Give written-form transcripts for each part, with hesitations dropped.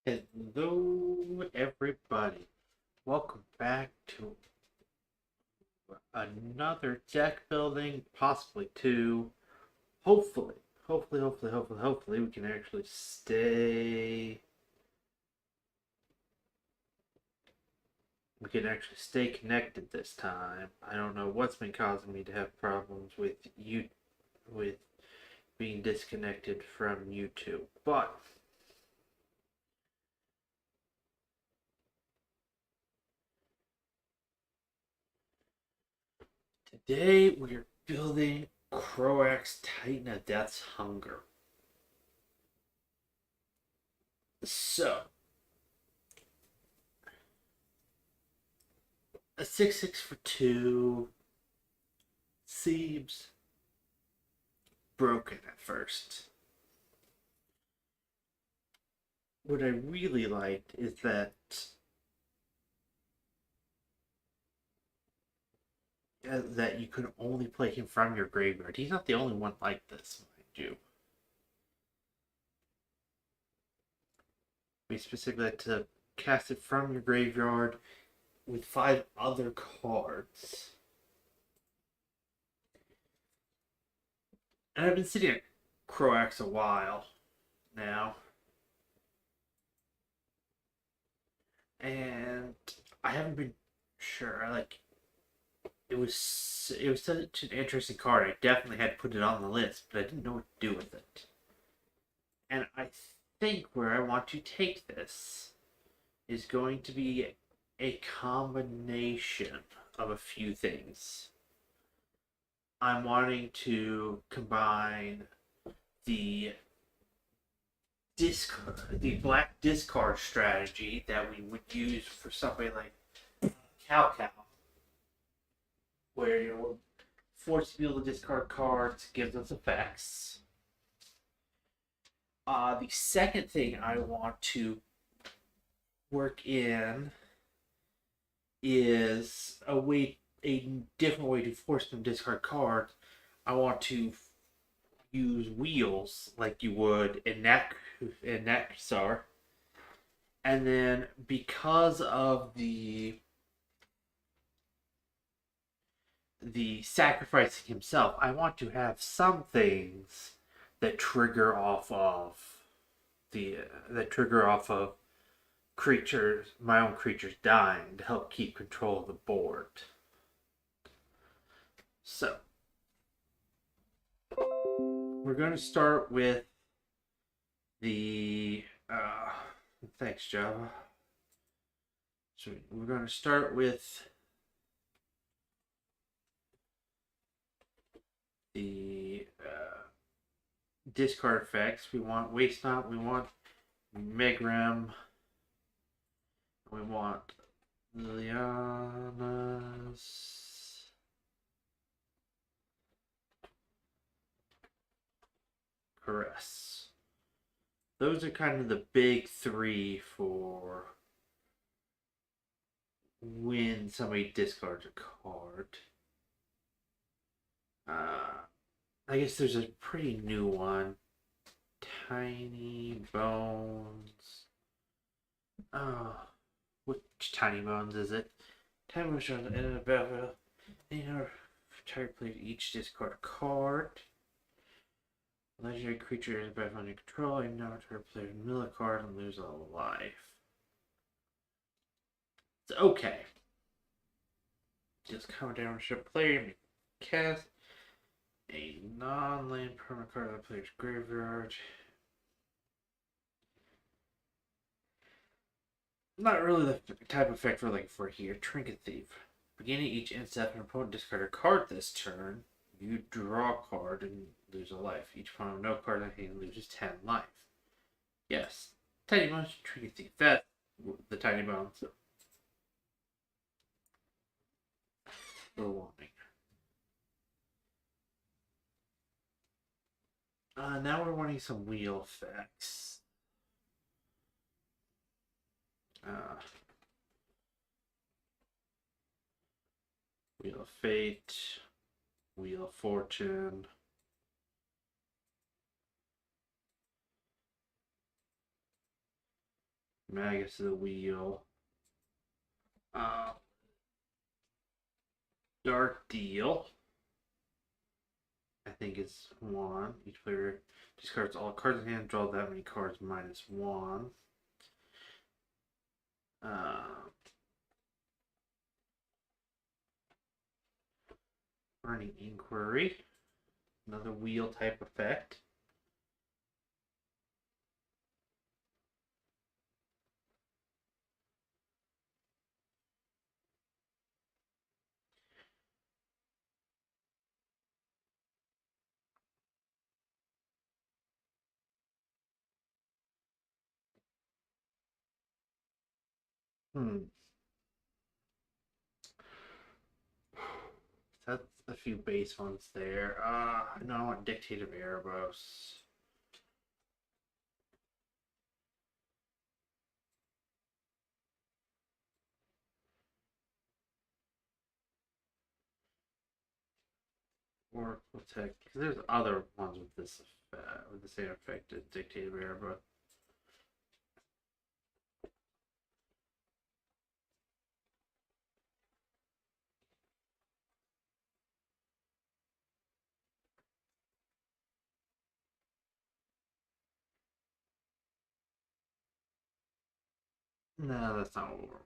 Hello, everybody. Welcome back to another deck building, possibly two. Hopefully, hopefully, we can actually stay. We can actually stay connected this time. I don't know what's been causing me to have problems with being disconnected from YouTube, but today we are building Kroxa Titan of Death's Hunger. So, a 6/6 for 2 seems broken at first. What I really liked is that you could only play him from your graveyard. He's not the only one like this, mind you. We specifically had to cast it from your graveyard with 5 other cards. And I've been sitting at Kroxa a while now. And I haven't been sure. It was such an interesting card. I definitely had to put it on the list, but I didn't know what to do with it. And I think where I want to take this is going to be a combination of a few things. I'm wanting to combine the black discard strategy that we would use for somebody like Cao Cao, where you're forced to be able to discard cards, gives us effects. The second thing I want to work in is a different way to force them to discard cards. I want to use wheels like you would in Nectar. And then because of the sacrificing himself, I want to have some things that trigger off of creatures, my own creatures dying to help keep control of the board. So we're going to start with the thanks, Java. So we're going to start with the discard effects. We want Waste Not, we want Megram, we want Liliana's Caress. Those are kind of the big three for when somebody discards a card. I guess there's a pretty new one. Tiny Bones. Oh, which Tiny Bones is it? Tiny Bones shows at the end of the battle. Target player each discard a card. Legendary creature is back under control. You now target player mill a card and lose a life. It's okay. Just cover damage to player. Make cast a non-land permanent card of the player's graveyard. Not really the type of effect we're looking for here. Trinket Thief. Beginning each instep, an opponent discard a card this turn. You draw a card and lose a life. Each opponent with no card in hand loses 10 life. Yes. Tiny Bones, Trinket Thief. That's the Tiny Bones. We're wanting. Now we're wanting some wheel effects. Wheel of Fate, Wheel of Fortune. Magus of the Wheel. Dark Deal. I think it's 1. Each player discards all cards in hand, draw that many cards -1. Burning Inquiry. Another wheel type effect. That's a few base ones there. No, I want Dictate of Erebos. Oracle Tech. Because there's other ones with this effect, with the same effect as Dictate of Erebos. No, that's not what we're wanting.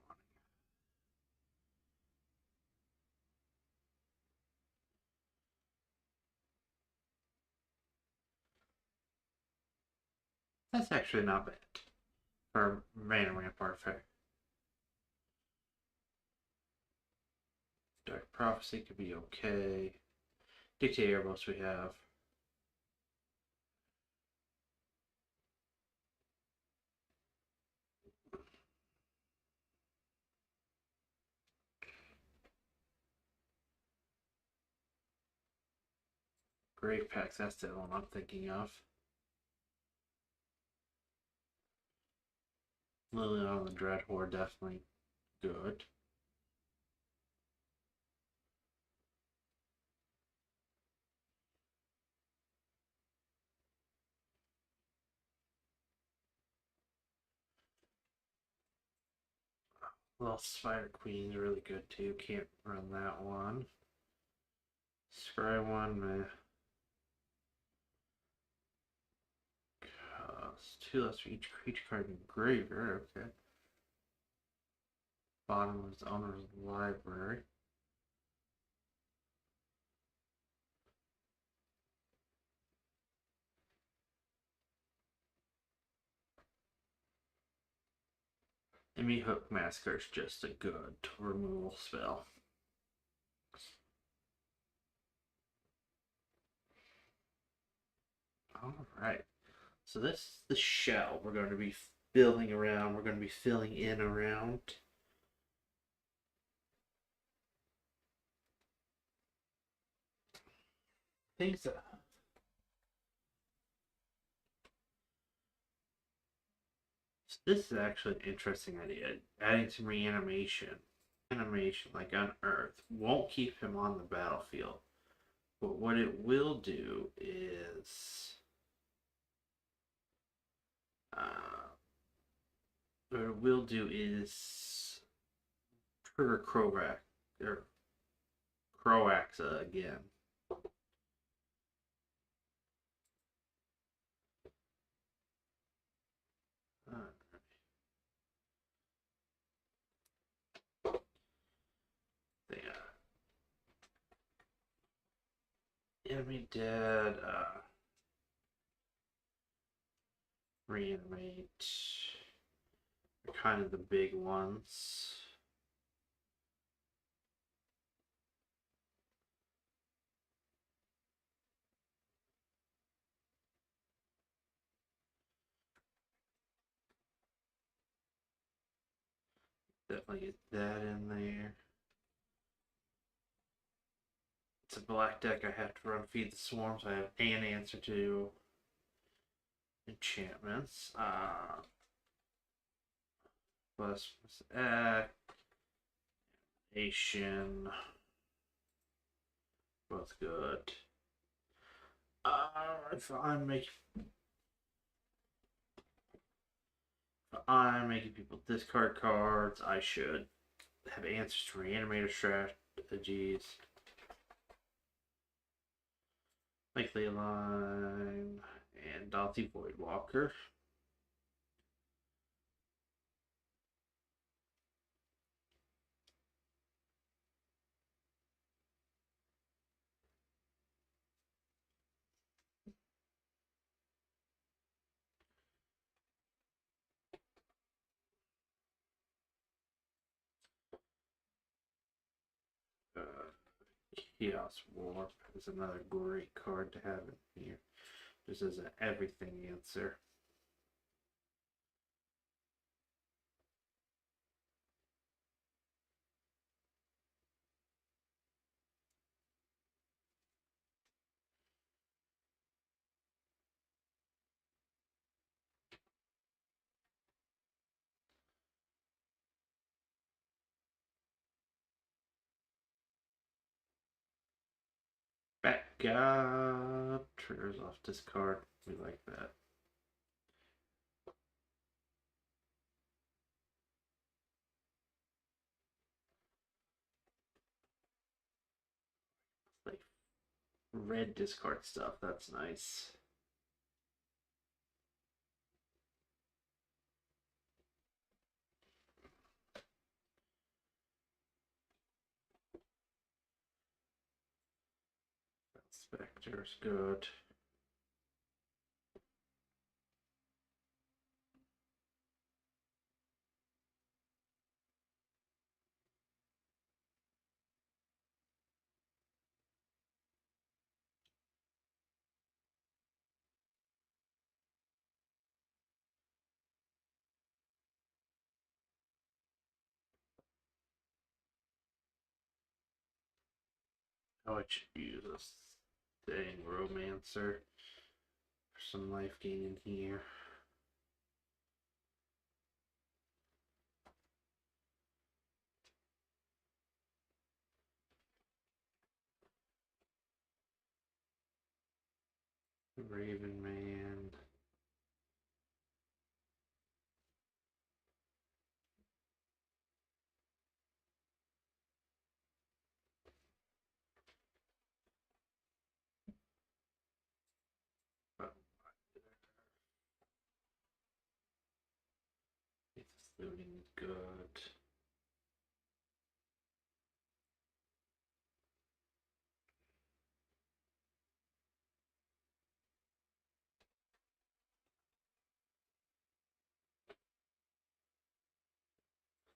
That's actually not bad for random ramp artifact. Dark Prophecy could be okay. Dictate Erebos we have. Grave Packs, that's the one I'm thinking of. Lilian on the Dread Horde, definitely good. Little Spider Queen's really good too. Can't run that one. Scry one, meh. Cost 2 less for each creature card in graveyard. Okay. Bottomless owner's library. Enemy Hook Massacre is just a good removal spell. Alright. So this is the shell we're going to be building around. We're going to be filling in around. Things that... So this is actually an interesting idea. Adding some reanimation. Animation, like Unearth, won't keep him on the battlefield. But what it will do is... what it will do is trigger Kroxa again. Enemy dead. Reanimate. They're kind of the big ones. Definitely get that in there. It's a black deck. I have to run Feed the Swarm, so I have an answer to enchantments. Plus Asian. Both good. If I'm making people discard cards. I should have answers to reanimator strategies. Likely Line and Dante Voidwalker. Chaos Warp is another great card to have in here. Just as an everything answer. Back triggers off discard. We like that. Like red discard stuff. That's nice. Spectre's good. Oh, I should use a Staying Romancer for some life gain in here. Raven Man. It's looting good.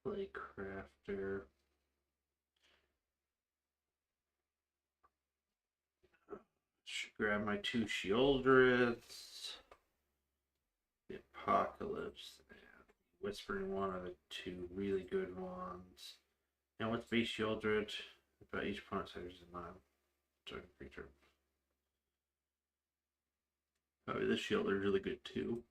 Play Crafter. Should grab my two Sheoldreds. The Apocalypse and Whispering One are the two really good ones. And with base Sheoldred, about each opponent's head is a target creature. Oh, this Sheoldred is really good too.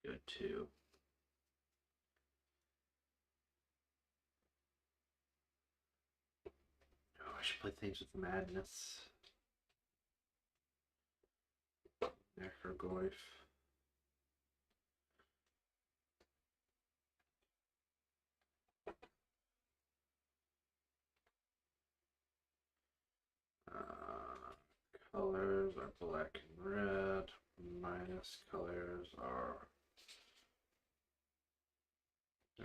Good too. Oh, I should play things with Madness. Necrogoyf. Colors are black and red. Minus colors are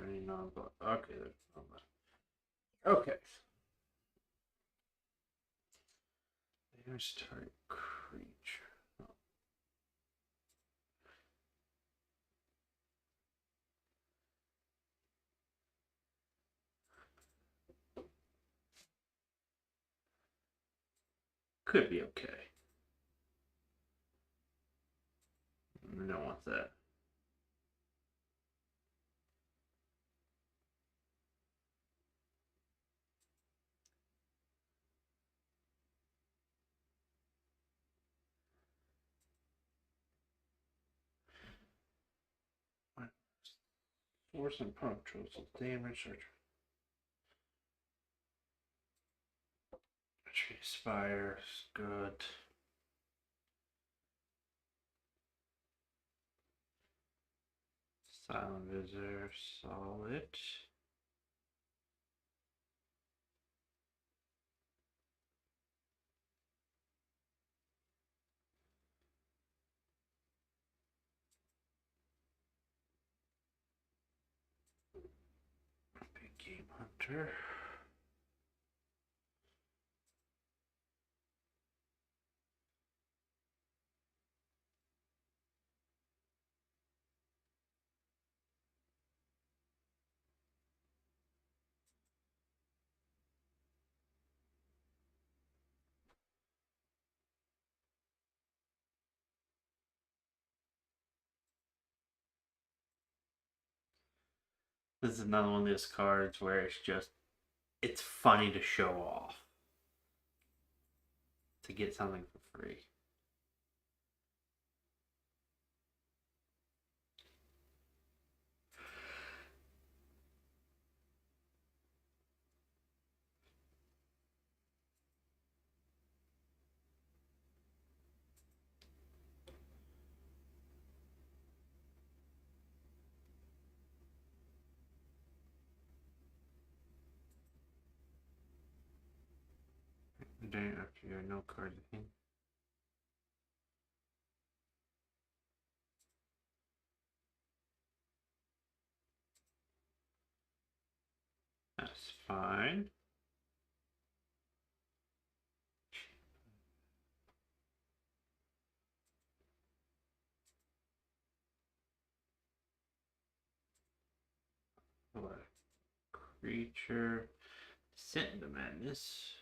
any non-black. Okay, there's non-black. Okay. There's target creature. Oh. Could be okay. We don't want that. Force and pump controls damage or tree spire is good. Silent visitor, solid. Big game hunter. This is another one of those cards where it's funny to show off. To get something for free. After you have no cards in hand. That's fine. What? Creature. Descent into Madness.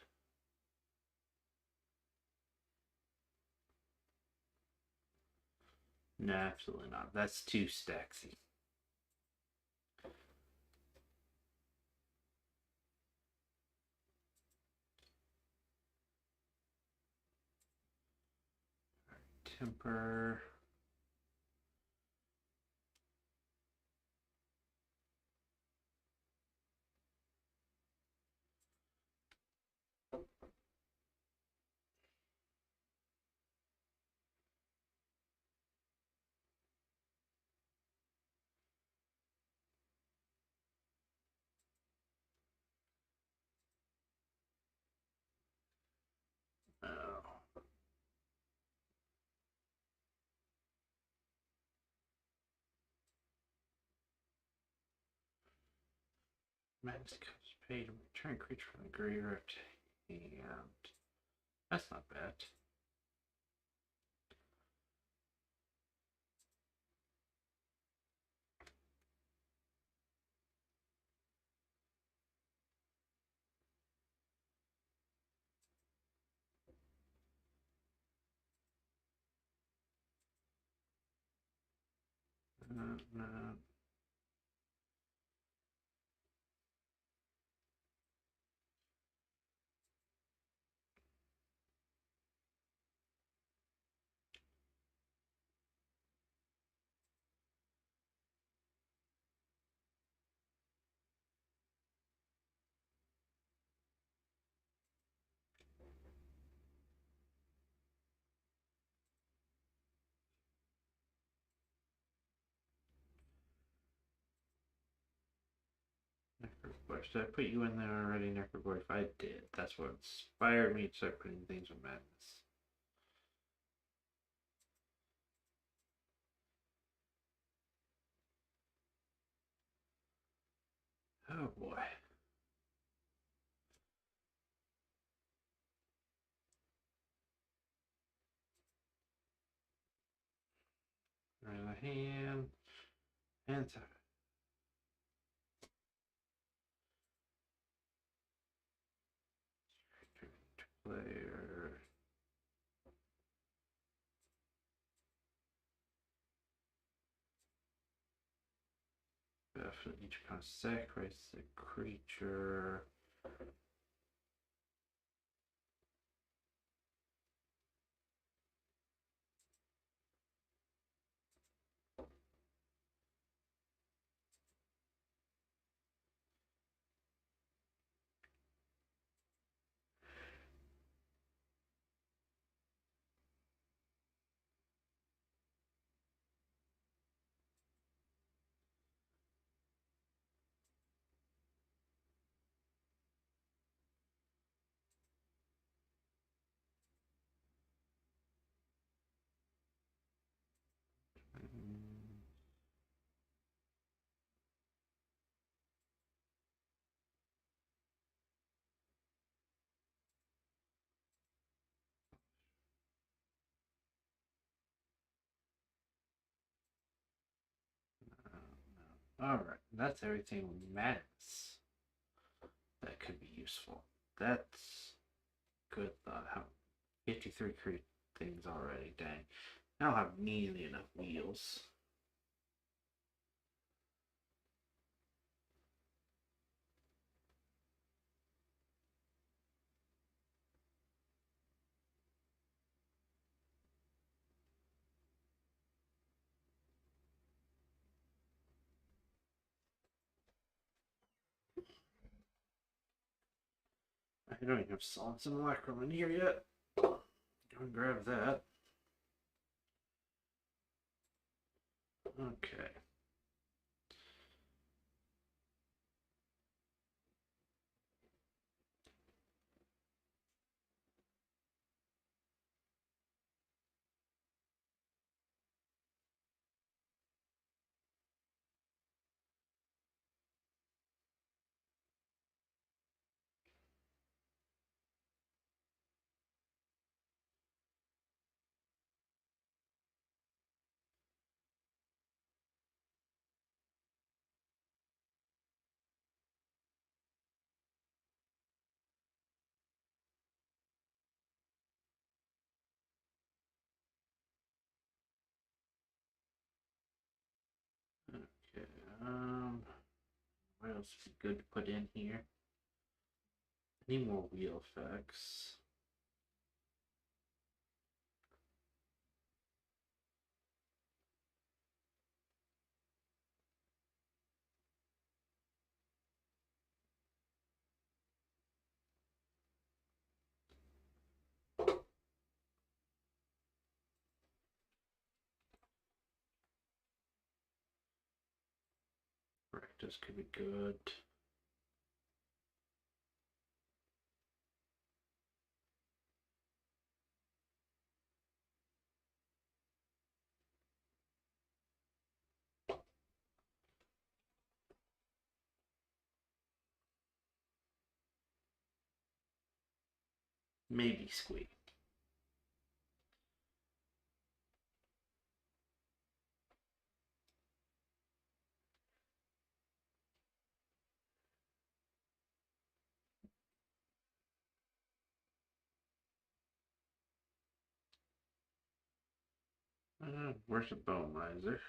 No, absolutely not. That's too stacksy. Temper. Oh. Madness comes paid to return creature from the graveyard to hand. That's not bad. No. Necroboy. Did I put you in there already, Necroboy? If I did, that's what inspired me to start putting things with Madness. Oh boy. Right the hand. And so. Player. Definitely each kind of sacrifice a creature. Alright, that's everything max that could be useful. That's good thought. How 53 create things already, dang. I don't have nearly enough wheels. I don't even have solid simulacrum in here yet. Go and grab that. Okay. Okay. What else would be good to put in here? I need more wheel effects. Practice could be good. Maybe squeak. Where's the bone miser?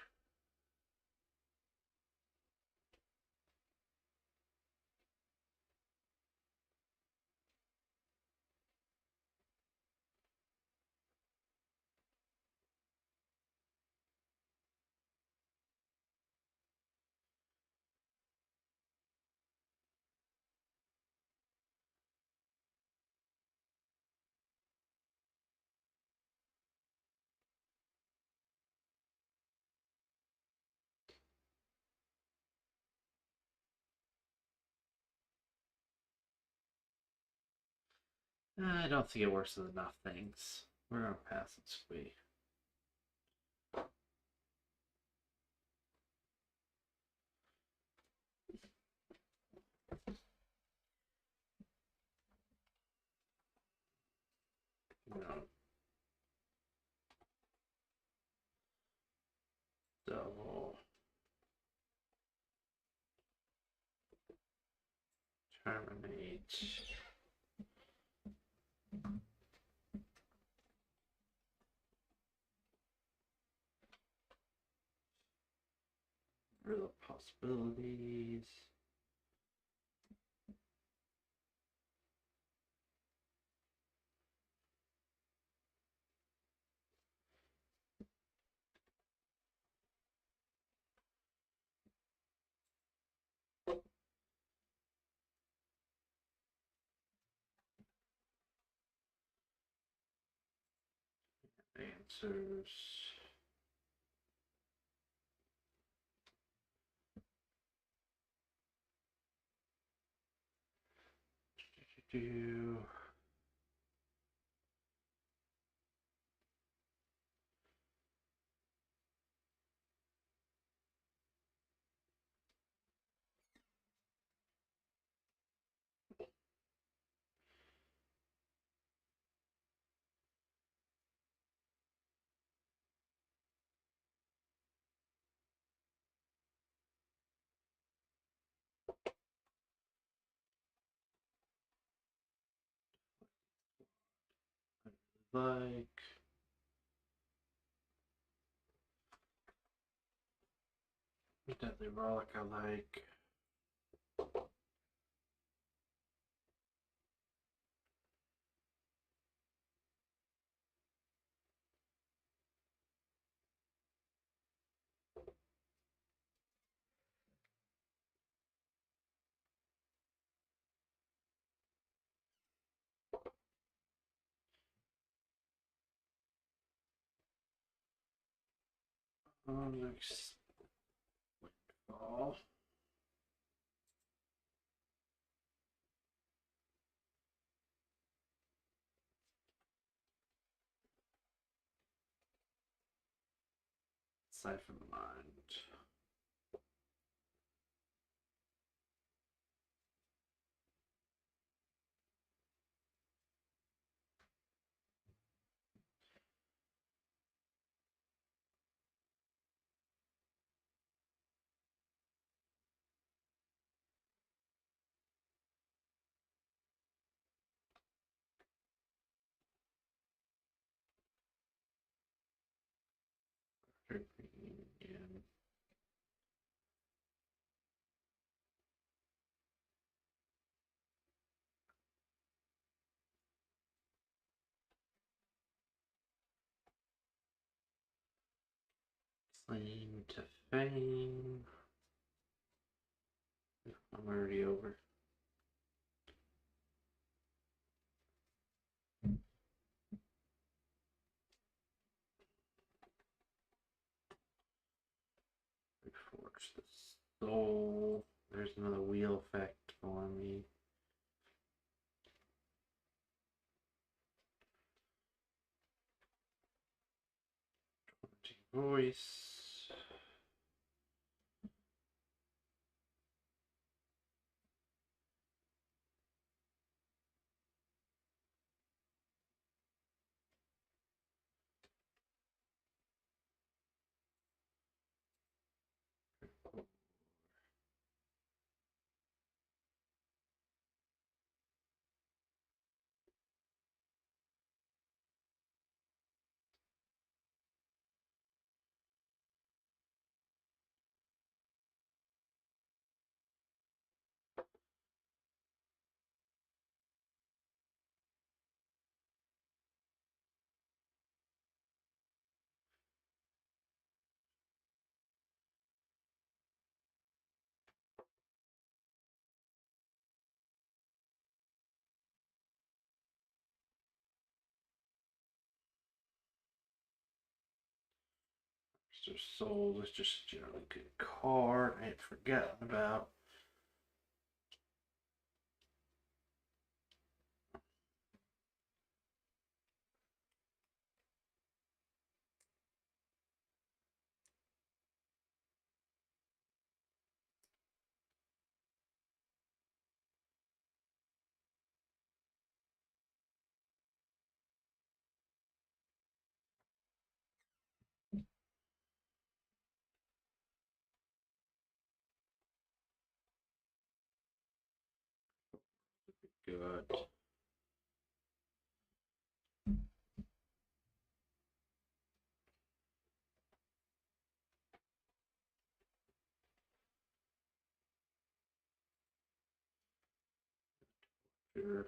I don't think it works with enough things. We're gonna pass it, squeak. No. Double. Terminate. Real possibilities. Answers. Do. like. Deadly Relic I like. Next Windfall. Siphon Mind. Again. Flame to Fame. I'm already over. Reforge the Soul. There's another wheel effect for me. Voice. Soul is just a generally good card. I had forgotten about. Good. Sure.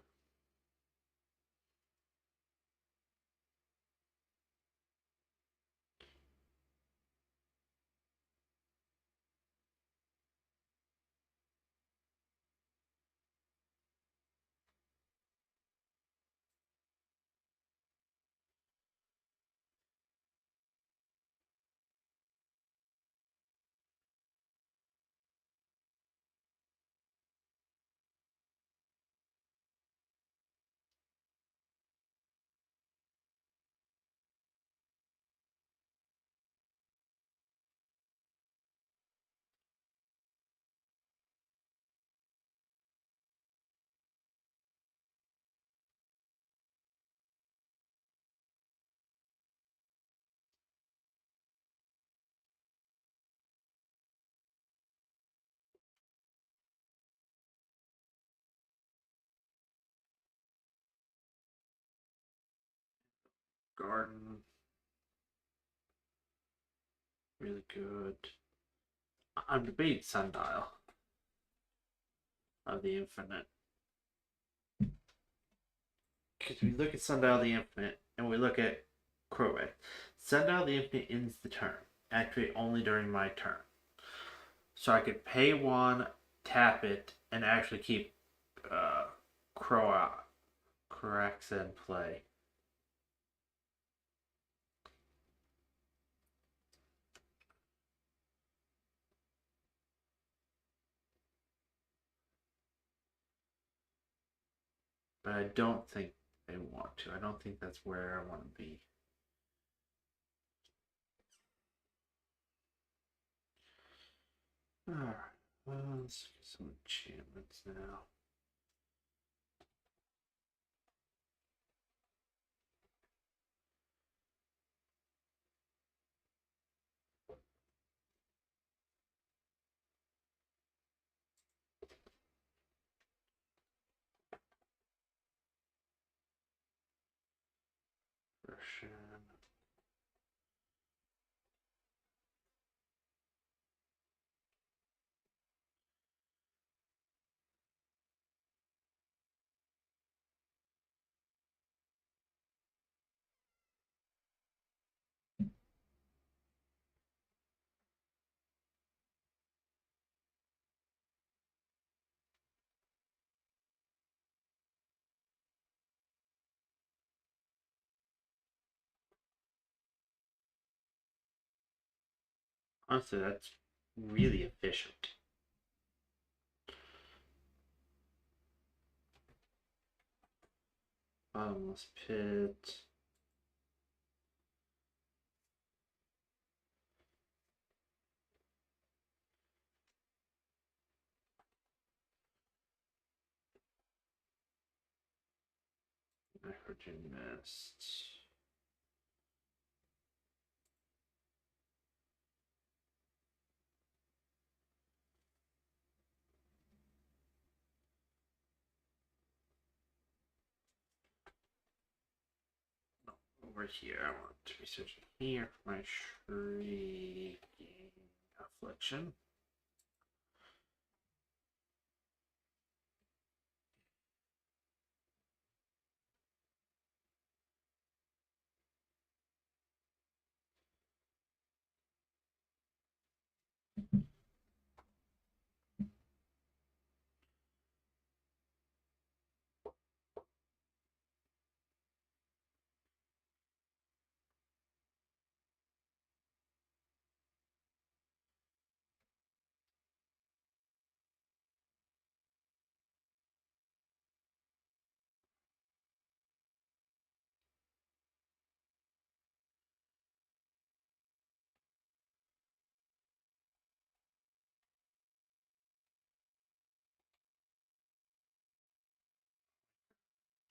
Garden. Really good. I'm debating Sundial of the Infinite. Because we look at Sundial of the Infinite and we look at Crowbait. Sundial of the Infinite ends the turn. Activate only during my turn. So I could pay one, tap it, and actually keep Kroxa in play. But I don't think they want to. I don't think that's where I want to be. Alright, well, let's get some enchantments now. Version. Honestly, that's really efficient. Bottomless pit. Nitrogen mist. Over here, I want to be searching here for my shrieking affliction.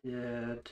Dead.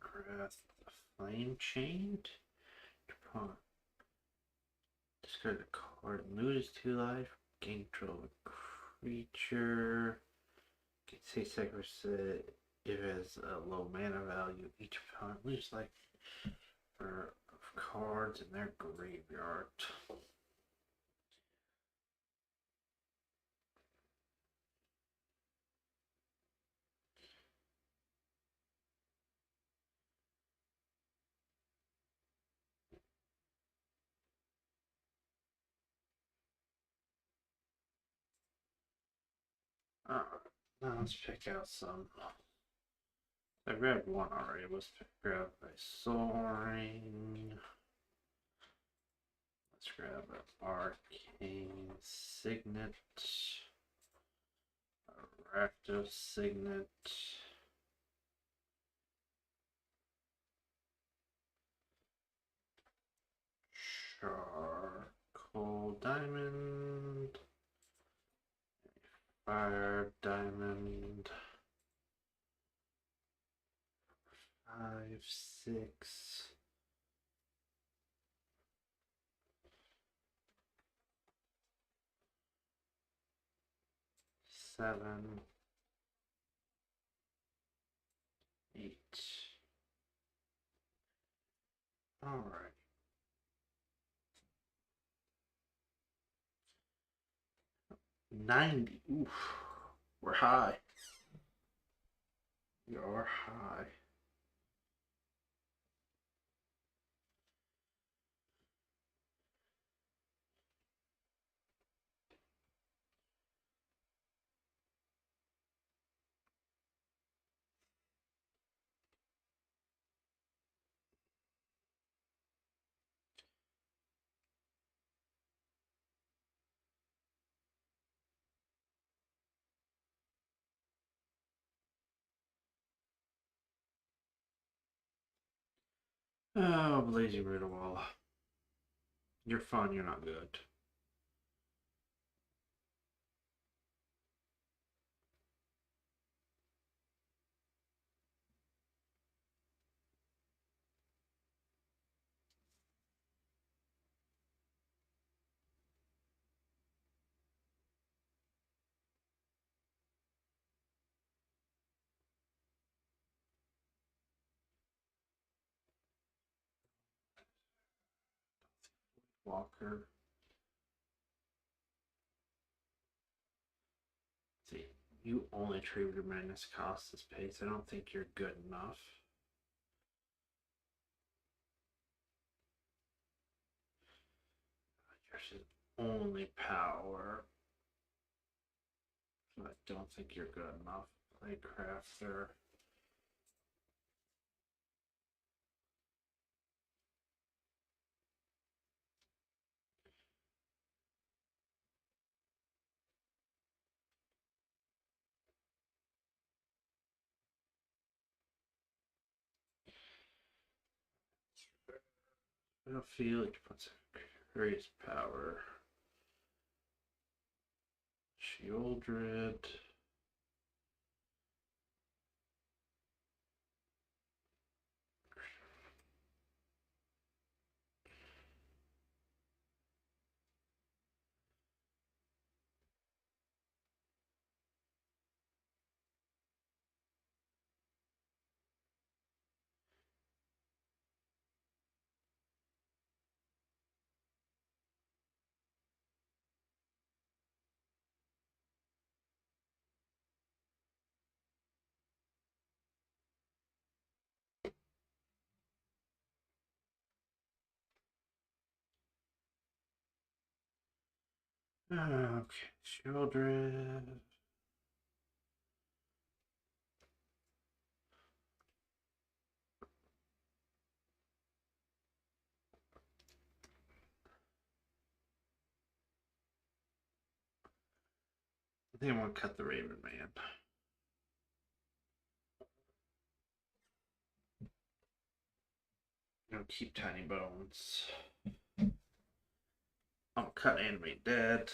Carth the Flame Chained. Discard a card. Lose 2 life. Gain control of a creature. Get 6 seconds if it has a low mana value. Each opponent loses life for cards in their graveyard. Alright, now let's pick out some. I grabbed one already. Let's grab a soaring. Let's grab an arcane signet. A raptor signet. Charcoal diamond. Fire diamond. 5, 6. 7, 8. All right. 90. Oof. We're high. You're high. Oh, Blazing Wall. You're fun, you're not good. Walker. See, you only trade your madness cost this pace. I don't think you're good enough. Yours is only power. So I don't think you're good enough. Play crafter. I don't feel like puts increased power. Shieldred. Okay, Shieldred. I think I want to cut the Raven Man. I'll keep Tiny Bones. I'll cut Animate Dead.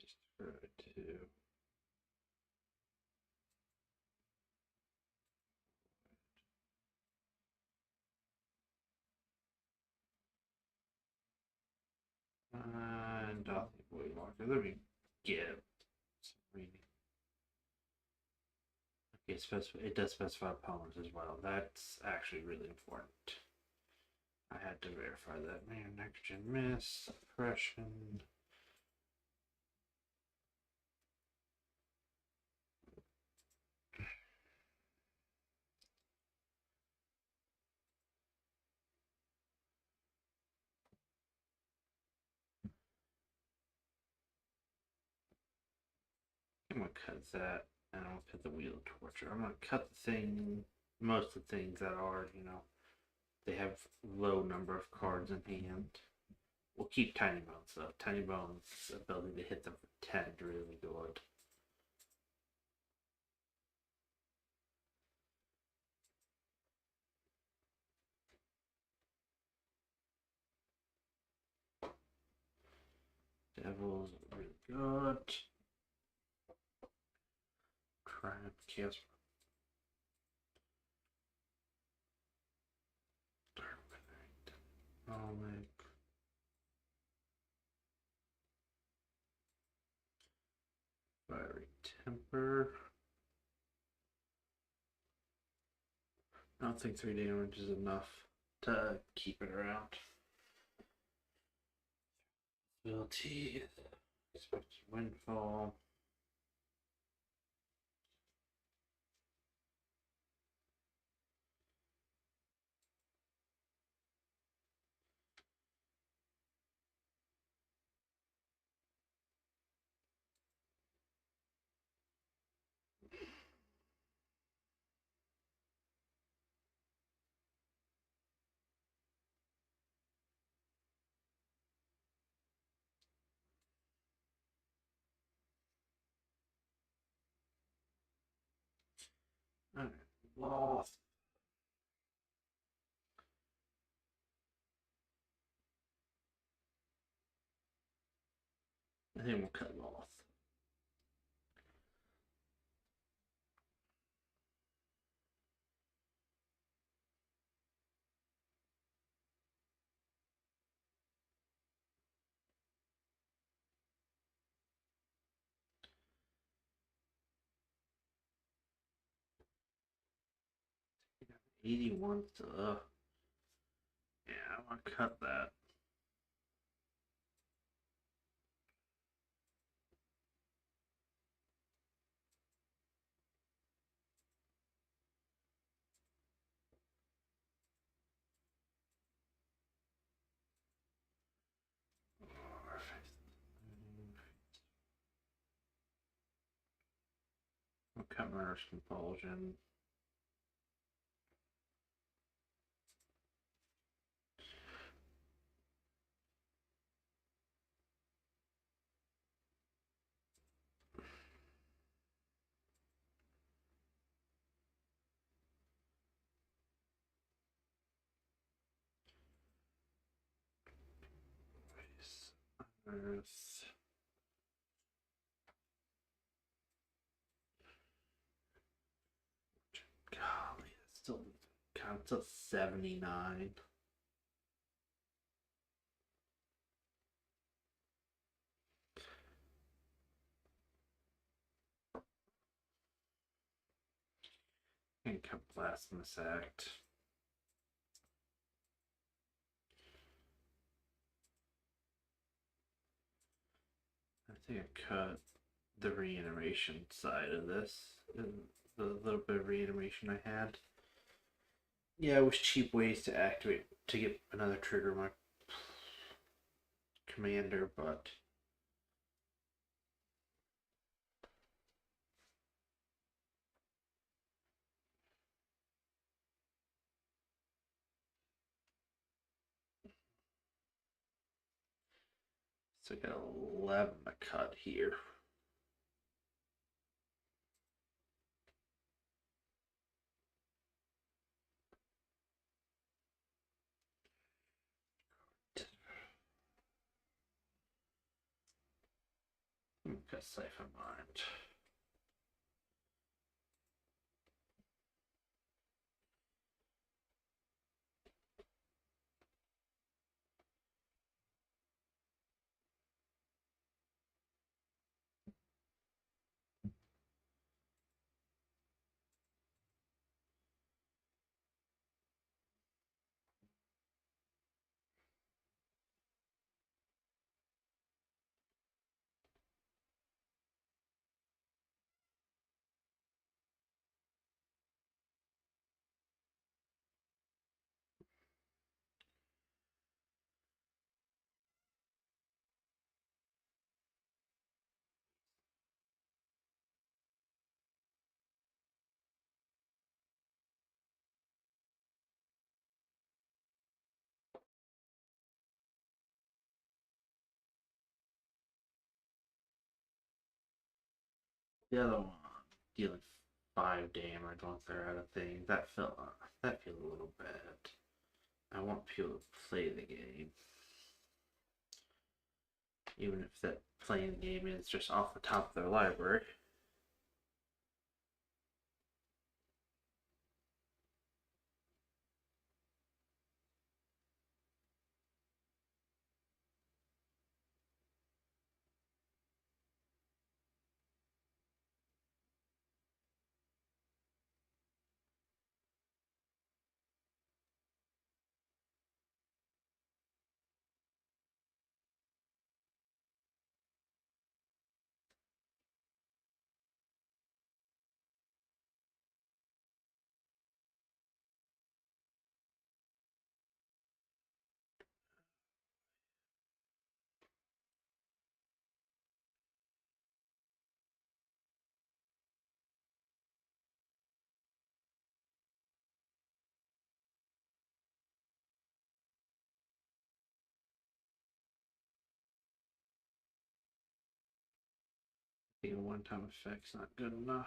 Just try to. And I'll think way more. Let me get some reading. it does specify opponents as well. That's actually really important. I had to verify that. Man, next gen miss, suppression. I'm gonna cut that, and I'm gonna cut the Wheel of Torture. I'm gonna cut the thing, most of the things that are, they have low number of cards in hand. We'll keep Tiny Bones though. Tiny Bones' ability to hit them for 10 is really good. Devil's really good. Triumph, Chaos. Dark Fiery Temper. I don't think 3 damage is enough to keep it around. Ability, expected windfall. Alright, Loth. I think we'll cut Loth. $81 to yeah, I'm gonna cut that. I'll cut Murderous Compulsion. Earth. Golly, that's still counts to 79. And cut Blasphemous Act. I think I cut the reanimation side of this. The little bit of reanimation I had. Yeah, it was cheap ways to activate to get another trigger my commander, but so I got 11 to cut here. Got Siphon Mind. The other one dealing 5 damage once they're out of things. That feels a little bad. I want people to play the game. Even if that playing the game is just off the top of their library. I think a one-time effect's not good enough.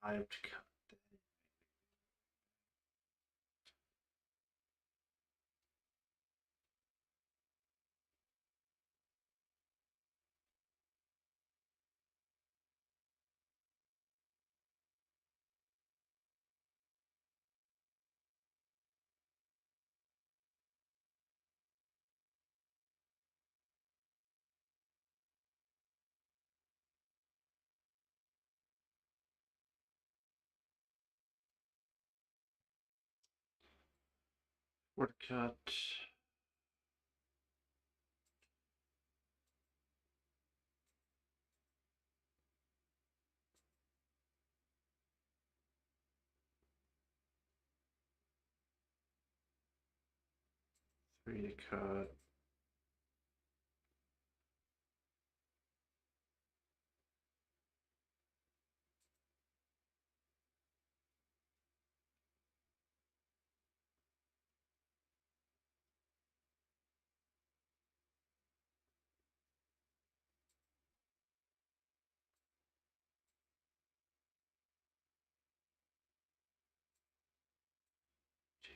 I have to cut that. Word cut. Three to cut.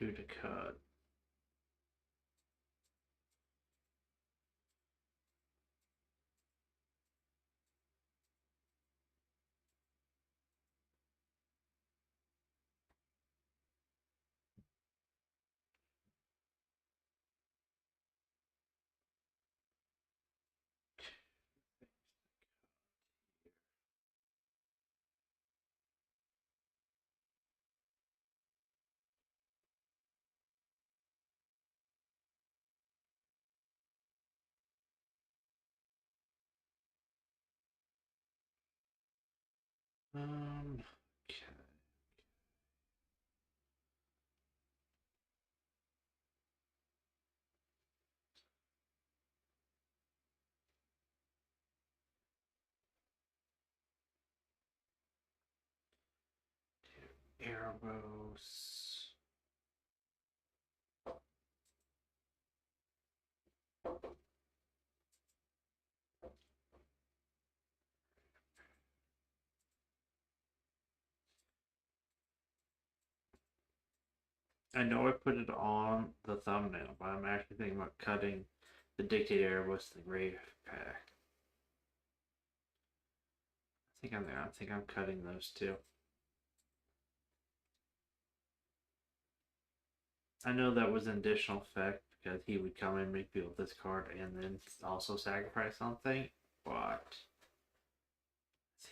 Two to cut. Okay. Erebos. I know I put it on the thumbnail, but I'm actually thinking about cutting the Dictator Erebus the Grave pack. I think I'm cutting those two. I know that was an additional effect because he would come and make people discard and then also sacrifice something, but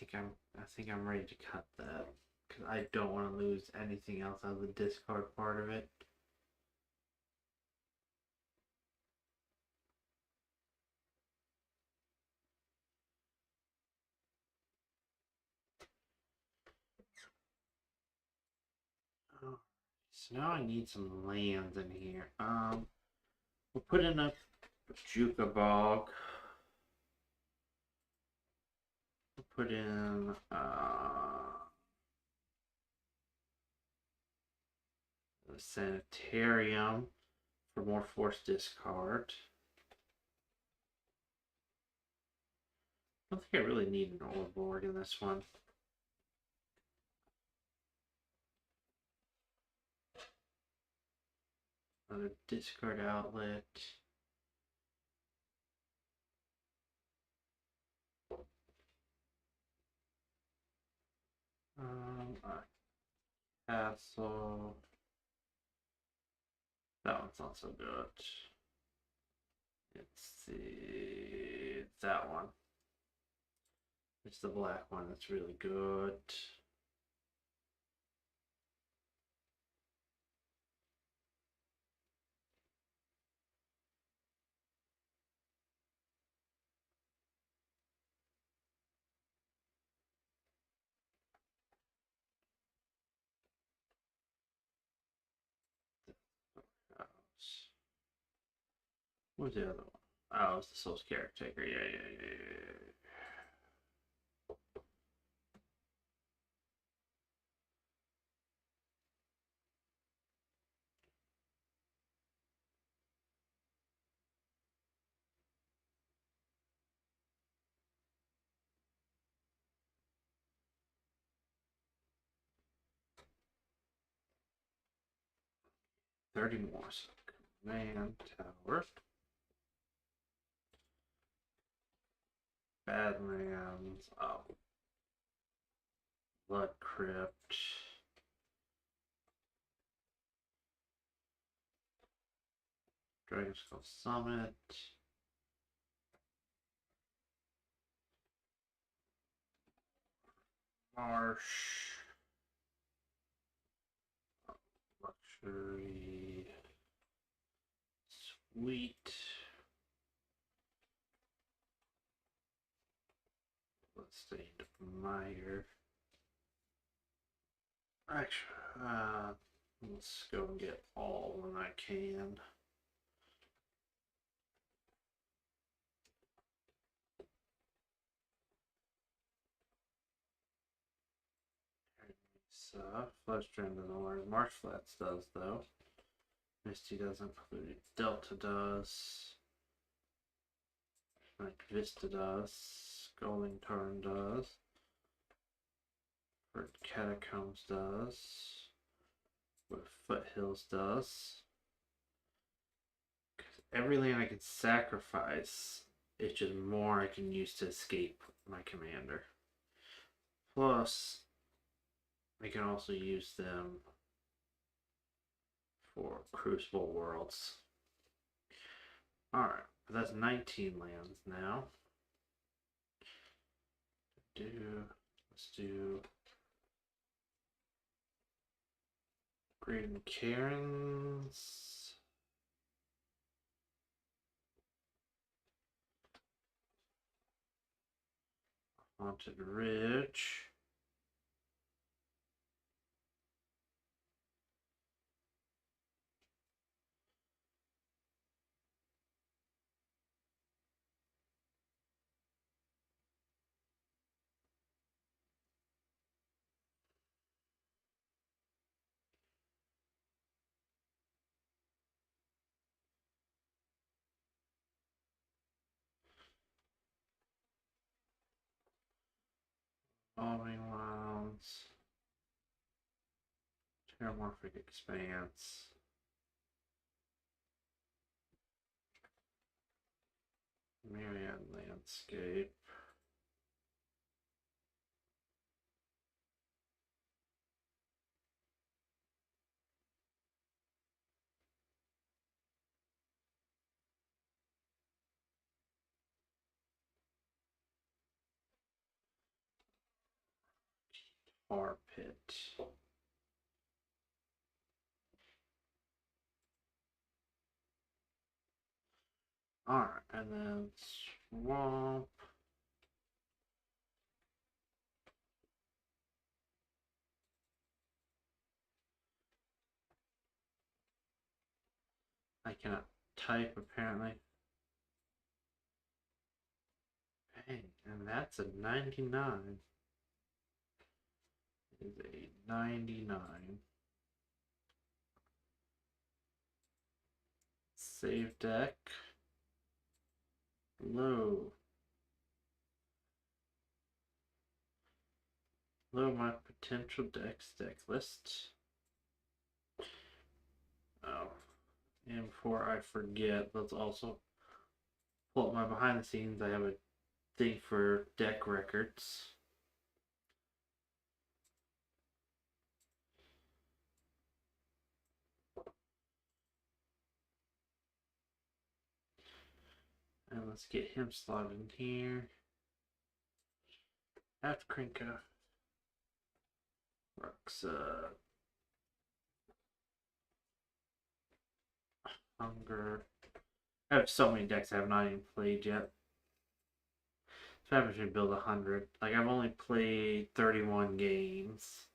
I think I'm ready to cut that because I don't want to lose anything else out of the discard part of it. Oh, so now I need some lands in here. We'll put in a Juka Bog. We'll put in the Sanitarium for more force discard. I don't think I really need an Orborg in this one. Another discard outlet. A castle. That one's not so good. It's that one. It's the black one that's really good. What was the other one? Oh, it's the Soul's Caretaker. Yeah. 30 more. So Command Tower. Badlands. Oh. Blood Crypt. Dragon Skull Summit. Marsh. Luxury. Sweet. Bloodstained Mire. Actually, let's go and get all when I can. Flesh Trend and Orange. Marsh Flats does, though. Misty doesn't. Delta does. Like Vista does. Golden Turn does. Catacombs does. What Foothills does. Because every land I can sacrifice, it's just more I can use to escape my commander. Plus, I can also use them for Crucible Worlds. Alright, that's 19 lands now. Let's do Green Cairns. Haunted Ridge. Evolving Wilds. Paramorphic Expanse. Myriad Landscape. Tar Pit. Alright, and then Swamp. I cannot type apparently. Hey, and that's a 99. It is a 99. Save deck. Low. Low my potential decks deck list. Oh. And before I forget, let's also pull up my behind the scenes. I have a thing for deck records. And let's get him slotted in here. After Krinka. Kroxa. Hunger. I have so many decks I have not even played yet. So I should build 100. Like, I've only played 31 games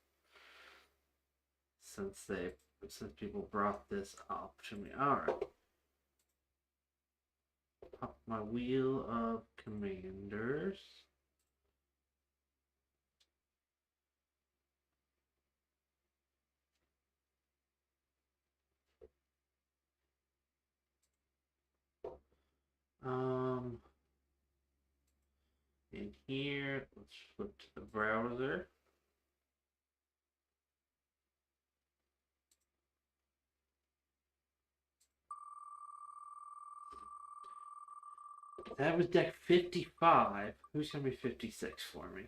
since people brought this up to me. Alright. Pop my wheel of commanders. In here, let's flip to the browser. That was deck 55. Who's going to be 56 for me?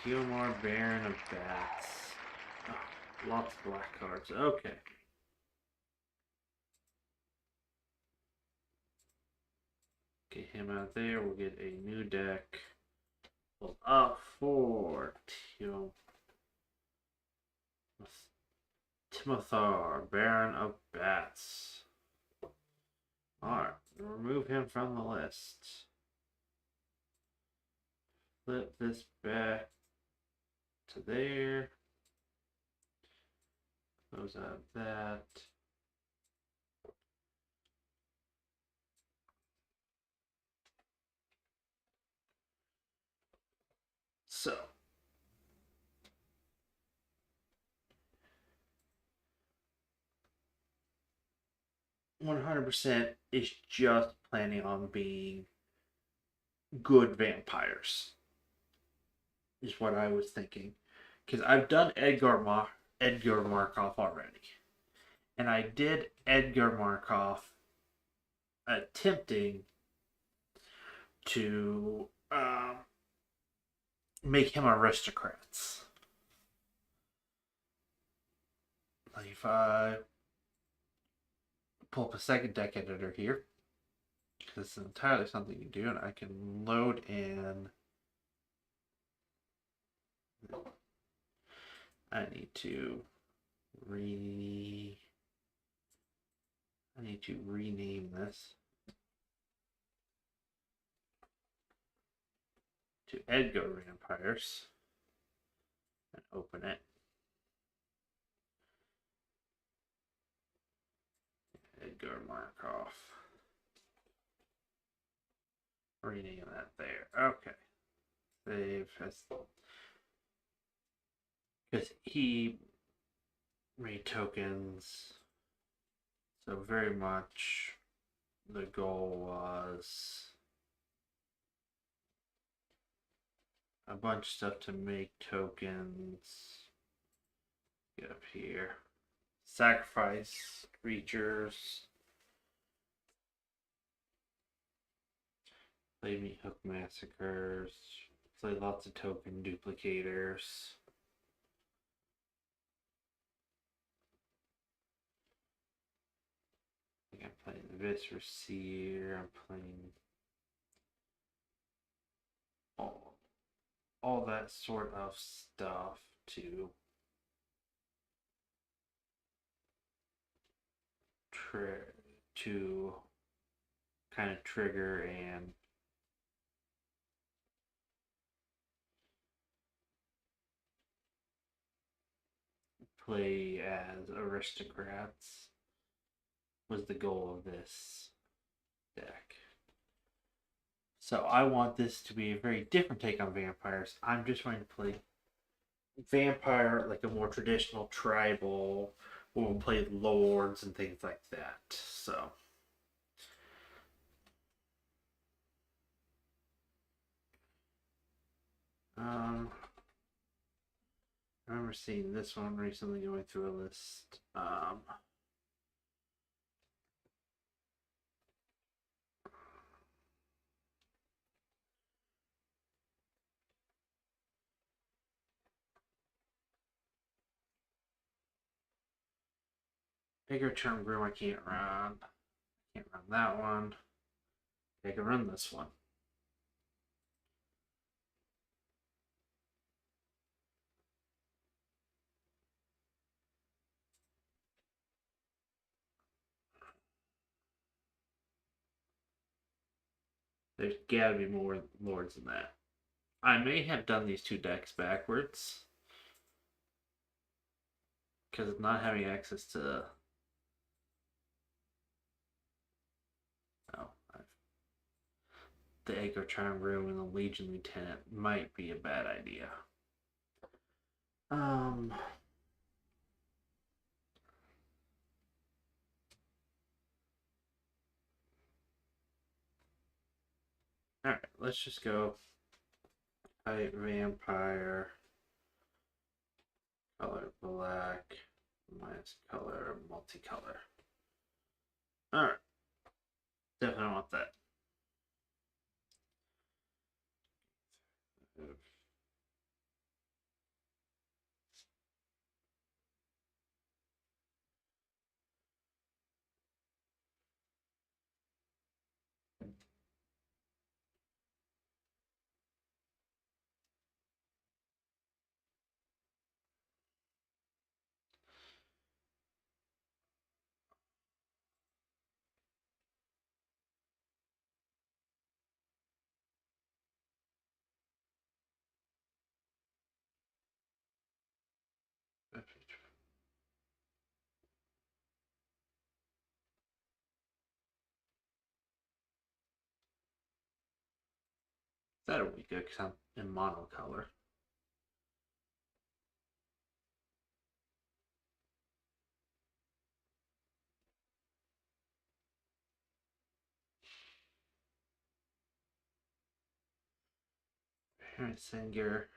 Tiomar, Baron of Bats. Oh, lots of black cards. Okay. Get him out there. We'll get a new deck. Pull up for Timothar, Baron of Bats. Alright, remove him from the list. Flip this back to there. Close out that. So. 100% is just planning on being good vampires. Is what I was thinking. Because I've done Edgar Markov already. And I did Edgar Markov attempting to make him aristocrats. Like if I pull up a second deck editor here, because it's entirely something you do, and I can load in. I need to rename this to Edgar Vampires and open it. Edgar Markov. Rename that there. Okay. Save as because he made tokens. So very much the goal was a bunch of stuff to make tokens. Get up here. Sacrifice creatures. Play Meat Hook Massacres. Play lots of token duplicators. I think I'm playing the Viscera Seer. I'm playing all that sort of stuff to kind of trigger and play as aristocrats was the goal of this deck. So I want this to be a very different take on vampires. I'm just going to play vampire like a more traditional tribal. We'll play lords and things like that. So I remember seeing this one recently going through a list. Bigger term groom I can't run. Can't run that one. I can run this one. There's gotta be more lords than that. I may have done these two decks backwards. Because not having access to... the Echo Charm Room and the Legion Lieutenant might be a bad idea. Alright, let's just go Type Vampire, color black, minus color, multicolor. Alright, definitely want that. That'll be good because I'm in monocolor. Errant Singer.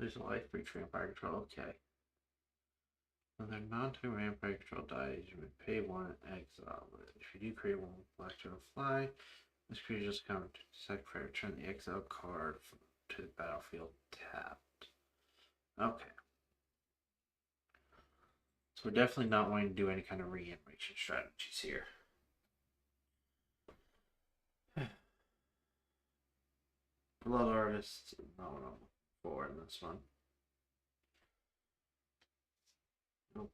There's a life breach vampire control, okay. When their non-type vampire control dies, you may pay one and exile it. If you do create one with black to fly, this creature just comes to sacrifice, return the exile card to the battlefield tapped. Okay. So we're definitely not wanting to do any kind of reanimation strategies here. Blood Artist, no, four in this one. Nope.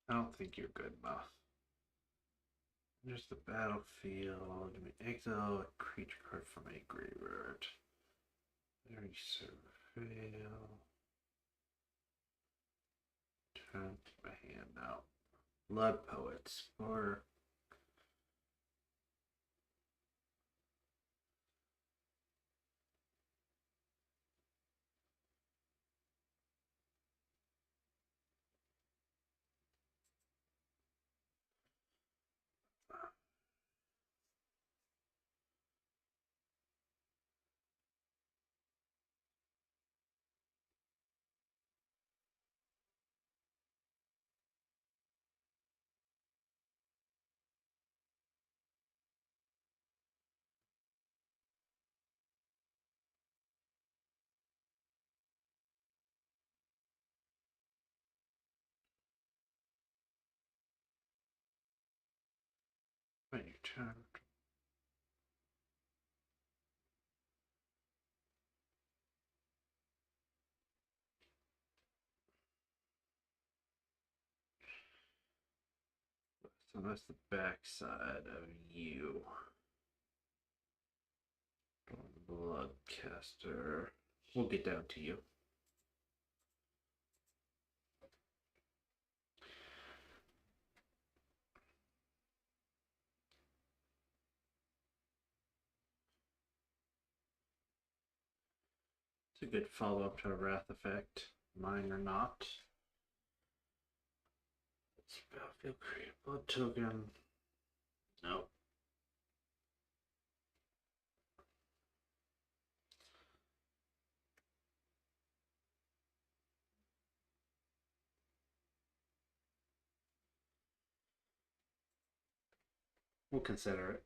I don't think you're good enough. There's the battlefield. Exile a creature card from a graveyard. Very surveil. Turn my hand out. Blood Poets for when you turn. So that's the backside of you. Bloodcaster. We'll get down to you. It's a good follow-up to a Wrath effect. Mine or not. Battlefield create blood token. Nope. We'll consider it.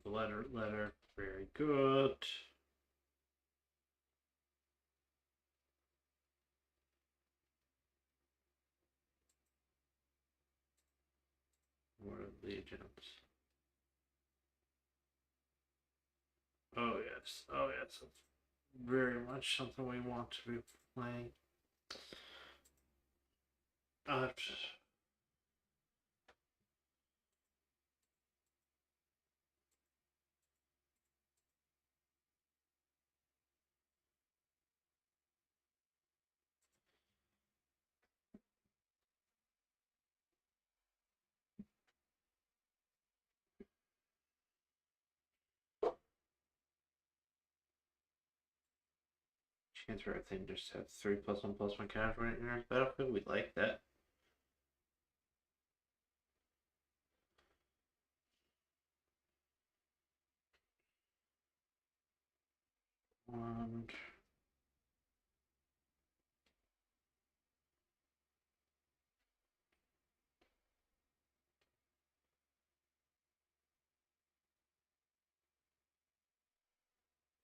The letter, very good. War of Legions. Oh yes, oh yes. Very much something we want to be playing. Chance for everything just have 3+1/+1 counter in our battlefield. We like that.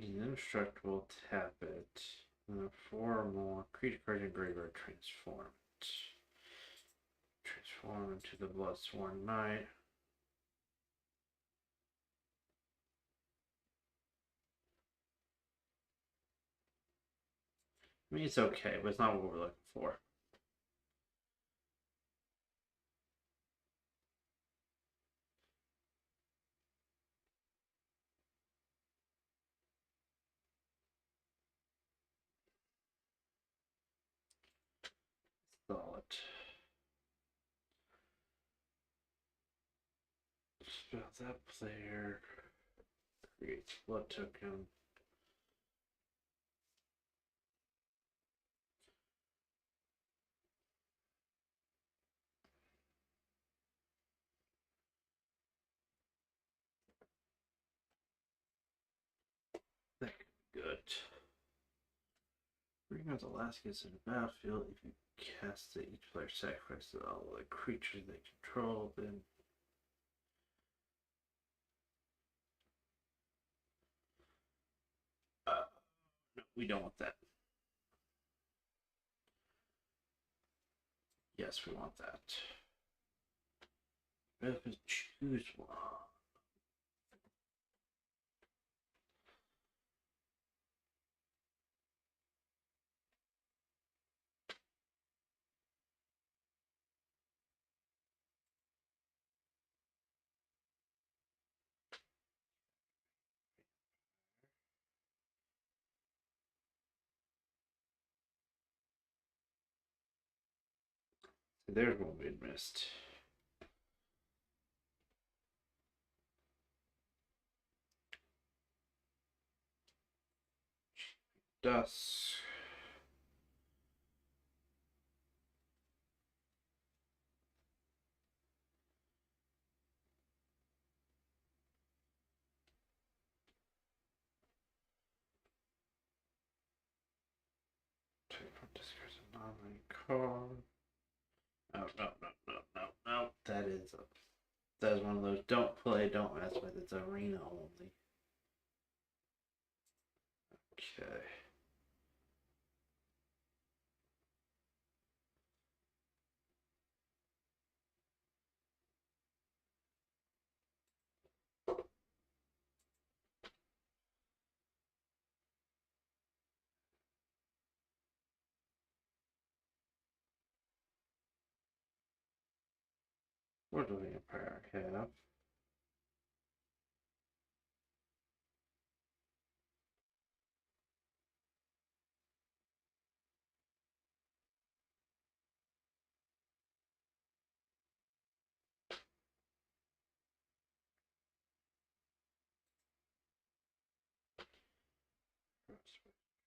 And indestructible, tap it. 4 more creature cards in graveyard, transform it. Transform into the Bloodsworn Knight. I mean, it's okay, but it's not what we're looking for. Solid. Spell that player. Creates blood token. That could be good. Bring out the last gets in the battlefield. If you cast it, each player sacrifices all the creatures they control, then no, we don't want that. Yes, we want that. If we choose one. There's one we missed. Dust. Discard a non-land card. No. That is one of those don't play, don't mess with. It's arena only. Okay. What do the Empire have?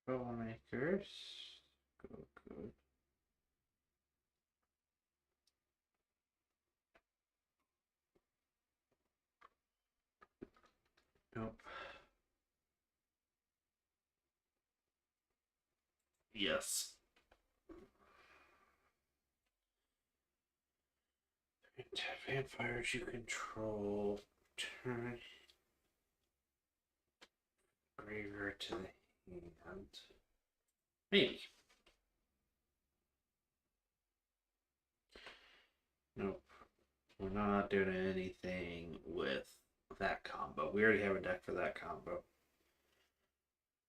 Troublemakers. Good. Nope. Yes. Vampires you control. Turn graveyard to the hand. Maybe. Nope. We're not doing anything with that combo. We already have a deck for that combo.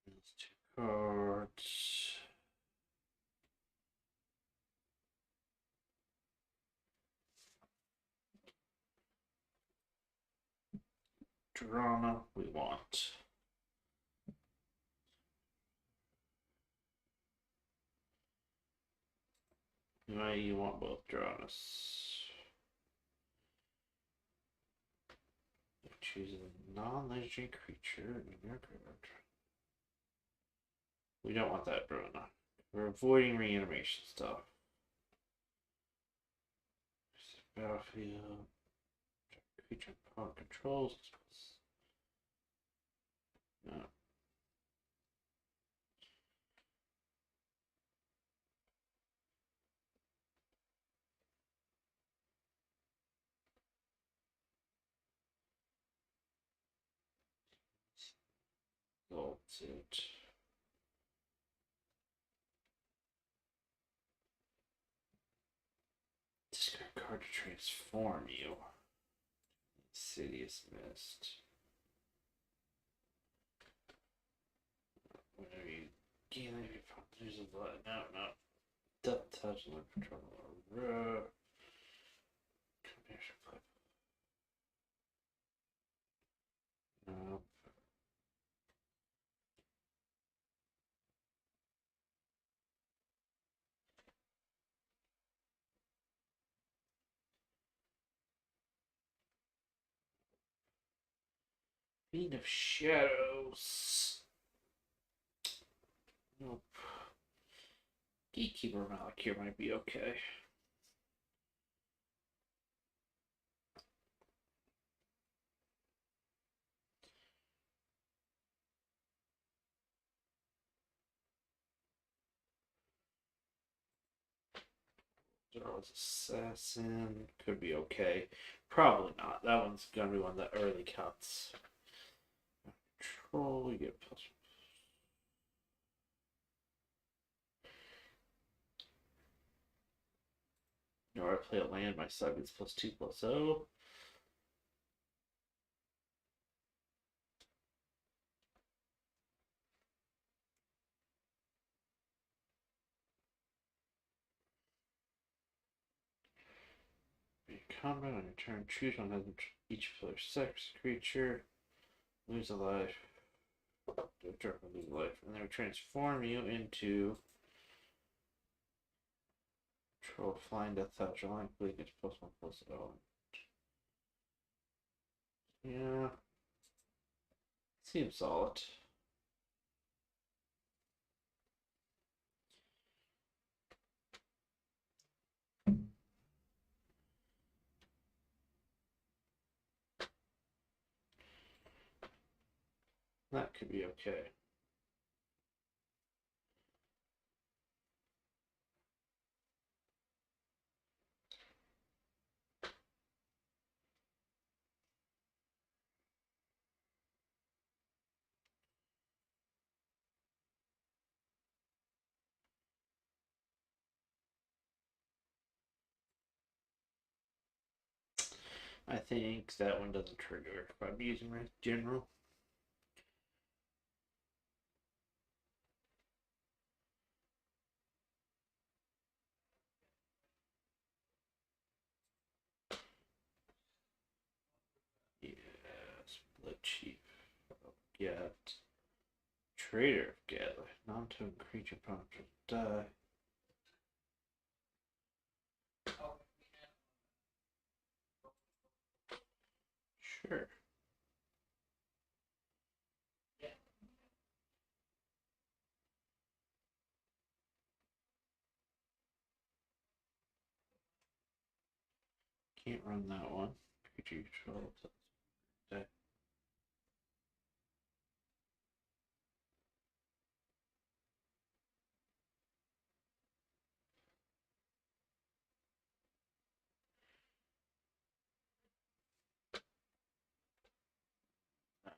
These 2 cards. Drama we want. You want both Dramas. Choose a non-legendary creature in your card. We don't want that Drona. We're avoiding reanimation stuff. Battlefield. Creature opponent controls. No. Exalted. Discard card to transform you. Insidious Mist. Whenever you gain any there's a blood. No. Depth touch and control. No. Fiend of Shadows. Nope. Gatekeeper Malik here might be okay. Darrow's Assassin could be okay. Probably not. That one's gonna be one of the early cuts. Control, you get plus. No, I play a land, my side gets +2/+0. Combat on your turn, choose one of each player's sex creature, lose a life, lose a life, and then we transform you into Troll flying death touch, only bleed gets +1/+0. Yeah. Seems solid. That could be okay. I think that one doesn't trigger if I'm using my general. Yeah, split chief. Get Trader of Giada. Non-token creature prompt to die. Sure. Can't run that one. Creature control. Die.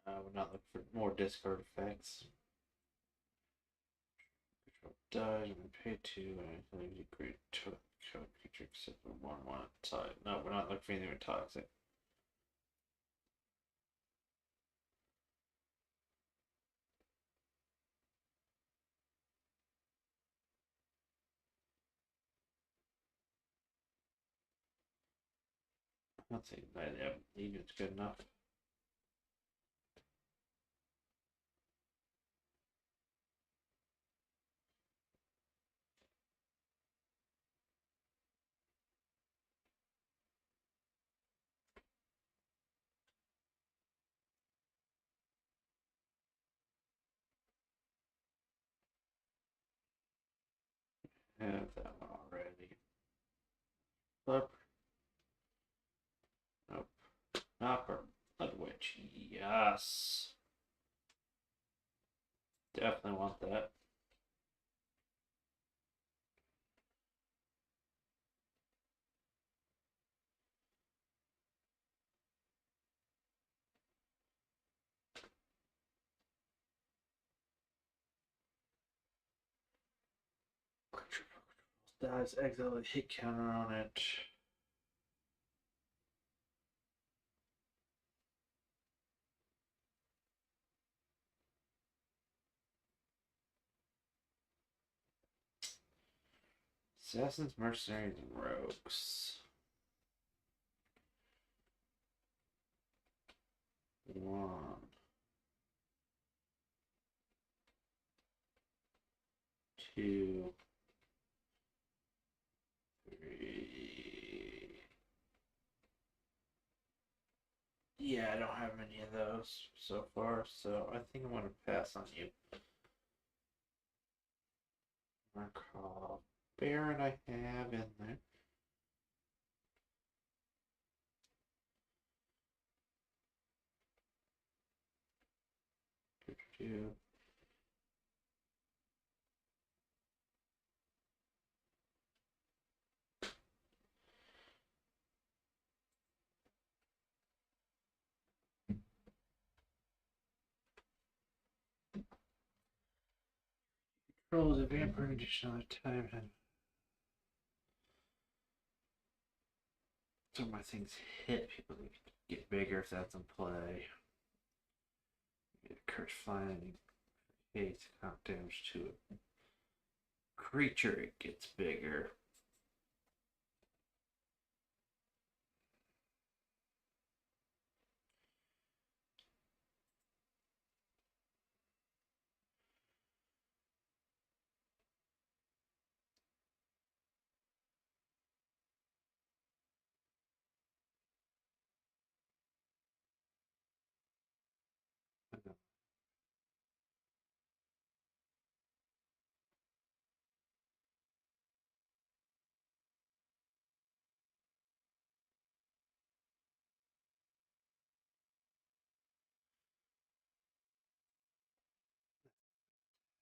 We're not looking for more discard effects. Control dies and pay 2 and I need great creature except for 1/1 type. No, we're not looking for anything toxic. I'm not saying that even it's good enough. Have that one already. Flip. Nope. Knocker. Blood Witch. Yes. Definitely want that. Dies, exile a hit counter on it. Assassins, mercenaries, and rogues. 1, 2, 3. Yeah, I don't have many of those so far, so I think I'm going to pass on you. Markov. Baron I have in there. Do. Controls a vampire additional time. So my things hit people get bigger if that's in play. Get a curse flying. Haste count damage to a creature, it gets bigger.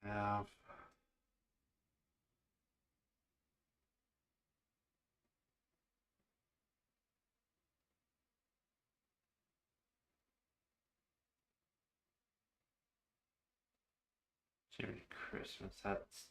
Have Jimmy Christmas. That's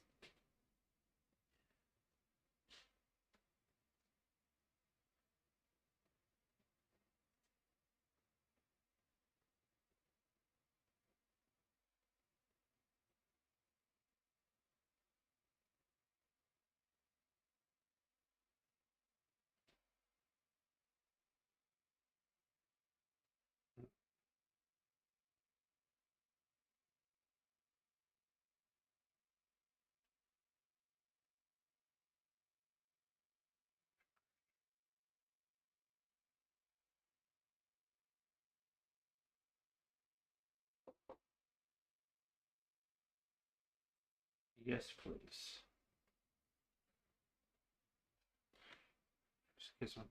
yes, please. Just one.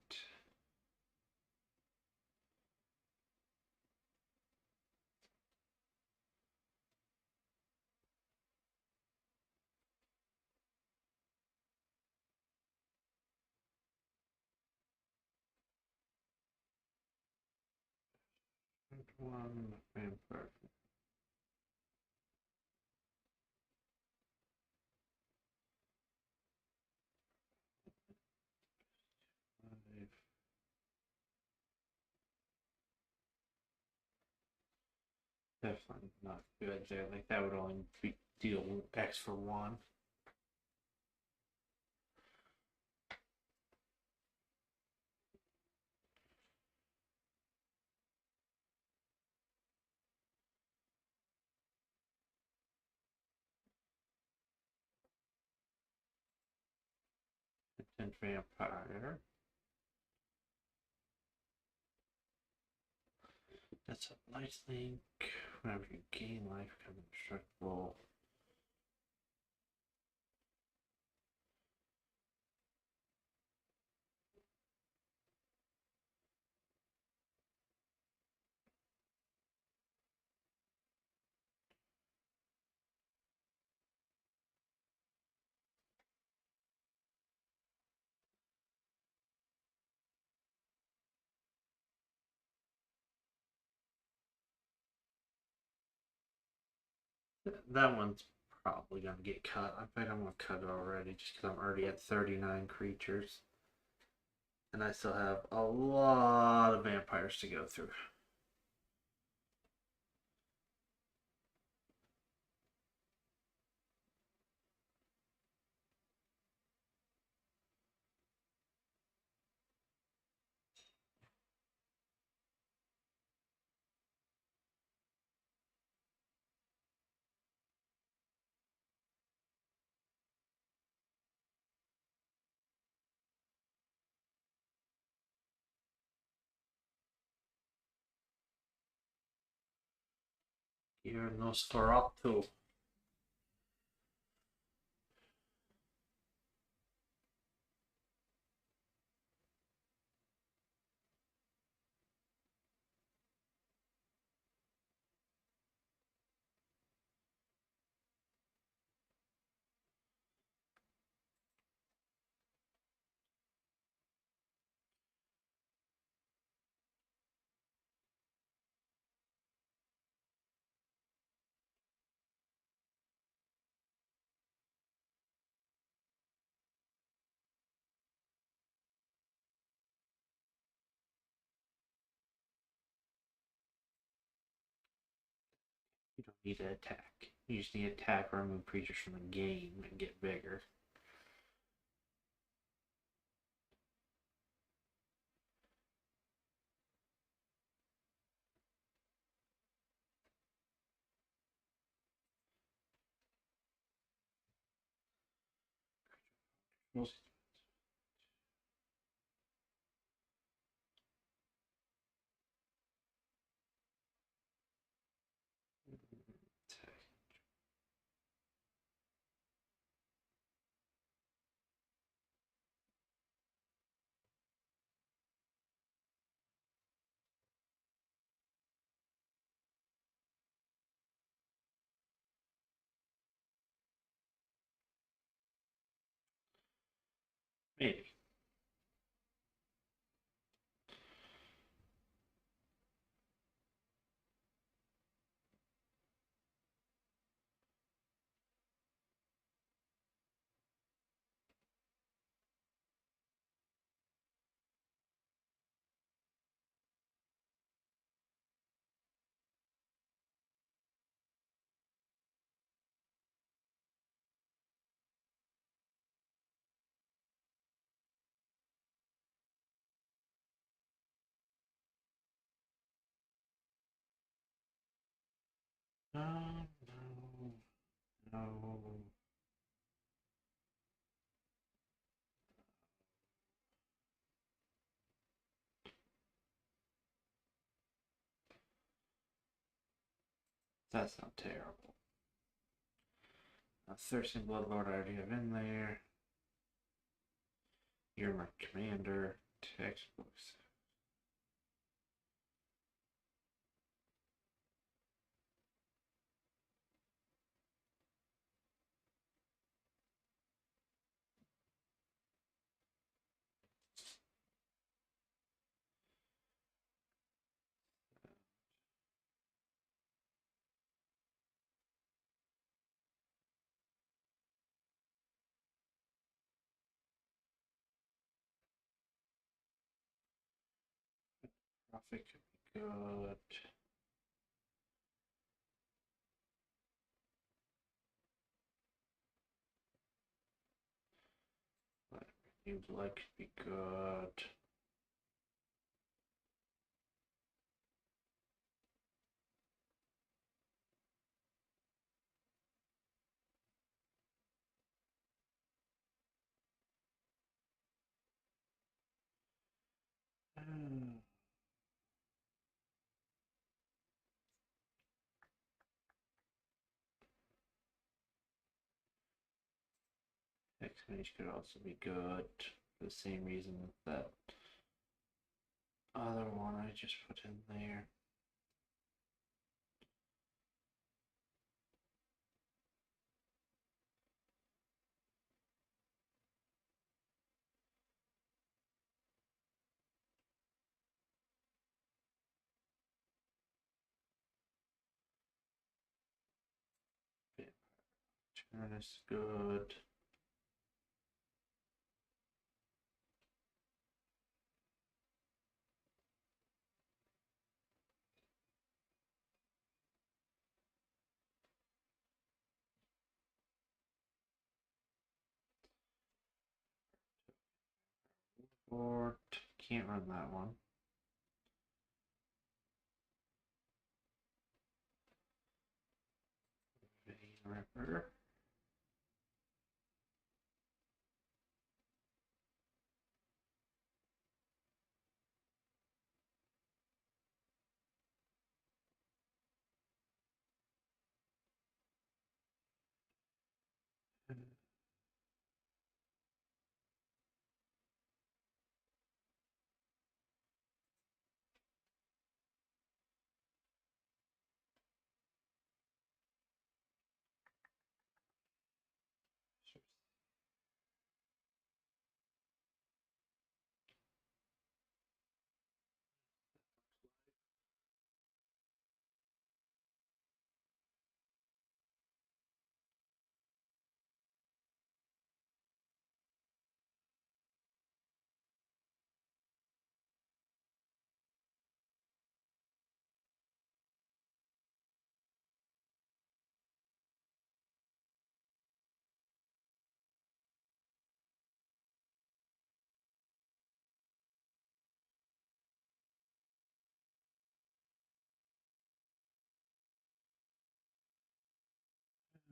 One vampire. Five. Definitely not good there. Like that would only be deal X for one. And vampire. That's a life link. Whenever you gain life, become indestructible. That one's probably gonna get cut. I bet I'm gonna cut it already just because I'm already at 39 creatures. And I still have a lot of vampires to go through. You're Nosferatu. You don't need to attack. You just need to attack or remove creatures from the game and get bigger. Most No. That's not terrible. A Thirsting Bloodlord I already have in there. You're my commander. Textbooks. Profit could be good. But New Blood could be good. X-Mage could also be good for the same reason that other one I just put in there. Turn is good. Or can't run that one. Vein Ripper.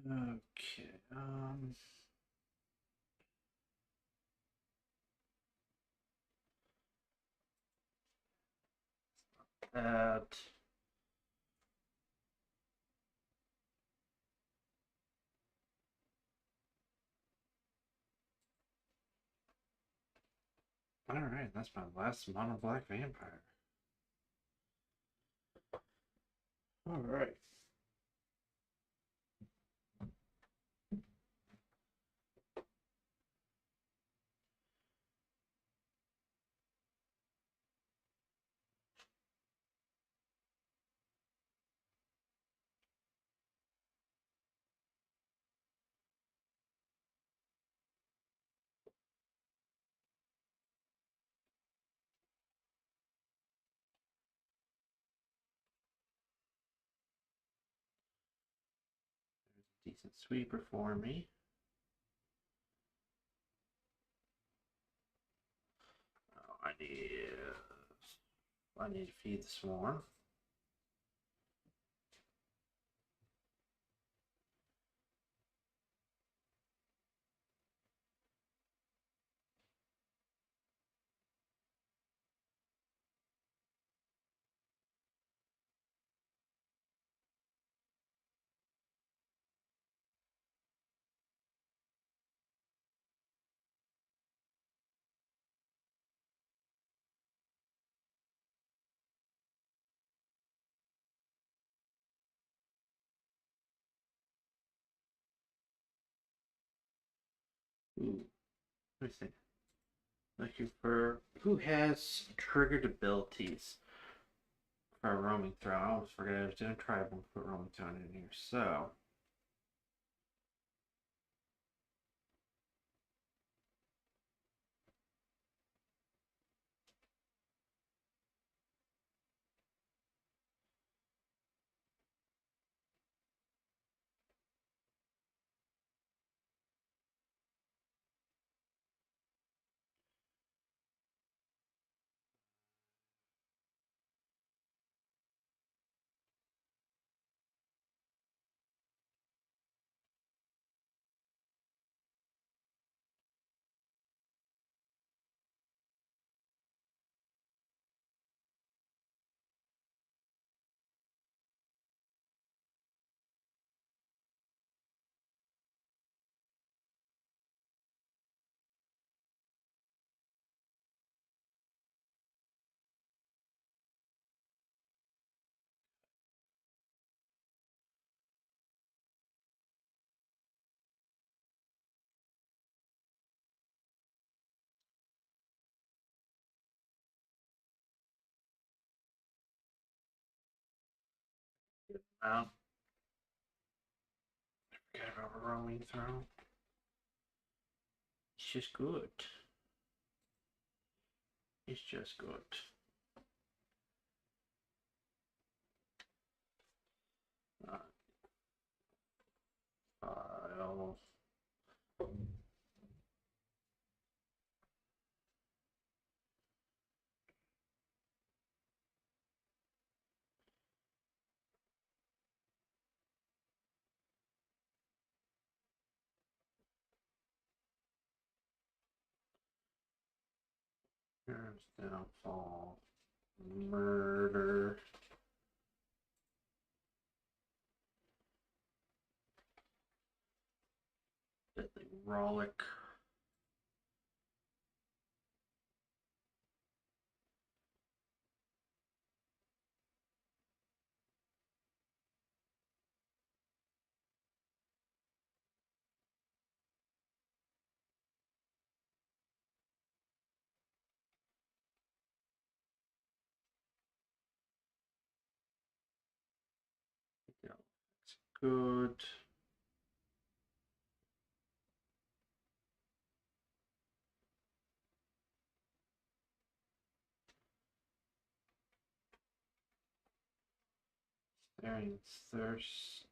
Okay, that. Alright, that's my last mono black vampire. Alright. Decent sweeper for me. Oh, I need to feed the swarm. Ooh, let me think. Looking for who has triggered abilities for a roaming throne. I almost forgot I was doing tribal and put roaming throne in here. So um, forget about a roaming throne. It's just good. It's just good. File. Here's downfall. Murder. Deadly Rollick. Yeah, that's good. Staring Thirst.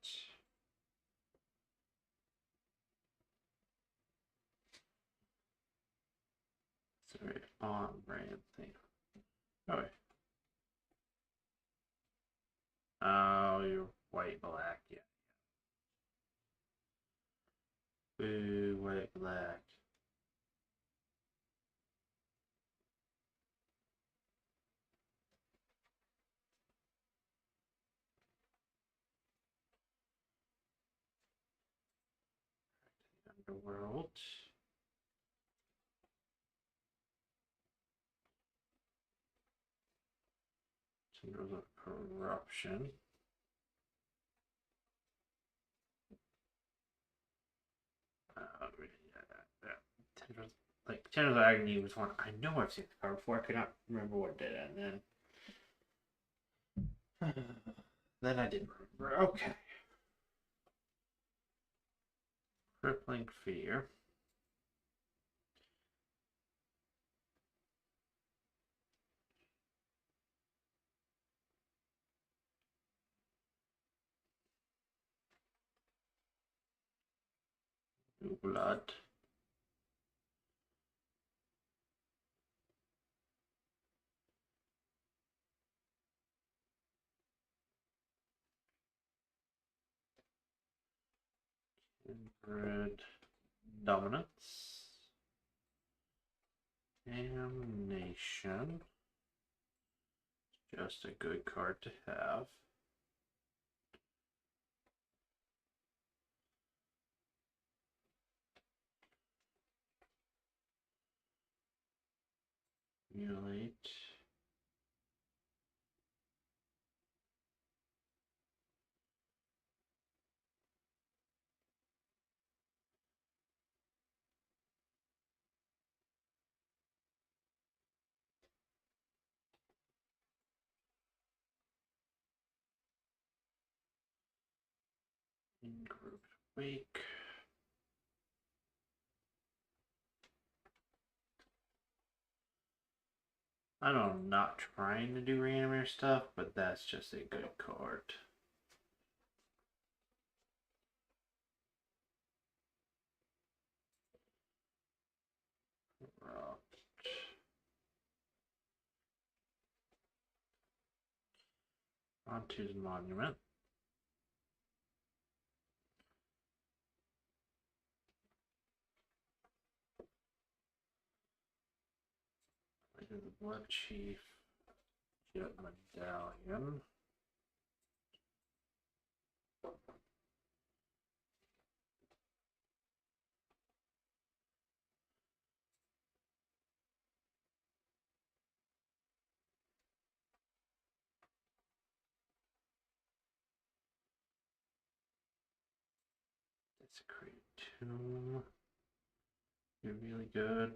Sorry, on brand thing. Oh, wait. Oh, you're white black, yeah. Boo, white black. Underworld. Tendrils of Corruption. Tendrils of Agony was one. I know I've seen the card before. I could not remember what it did, and then then I didn't remember. Okay. Crippling Fear. New Blood. Kindred Dominance. Damnation. Just a good card to have. Mutilate. In-group wake. I know I'm not trying to do reanimator stuff, but that's just a good card. Onto the monument. The Blood Chief. Get Medallion. Desecrate Tomb. You're really good.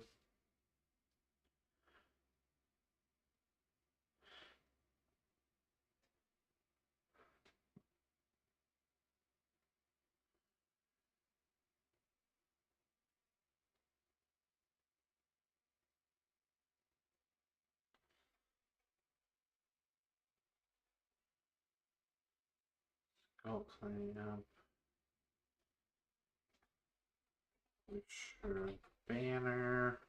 Go clean up. Sure. Banner.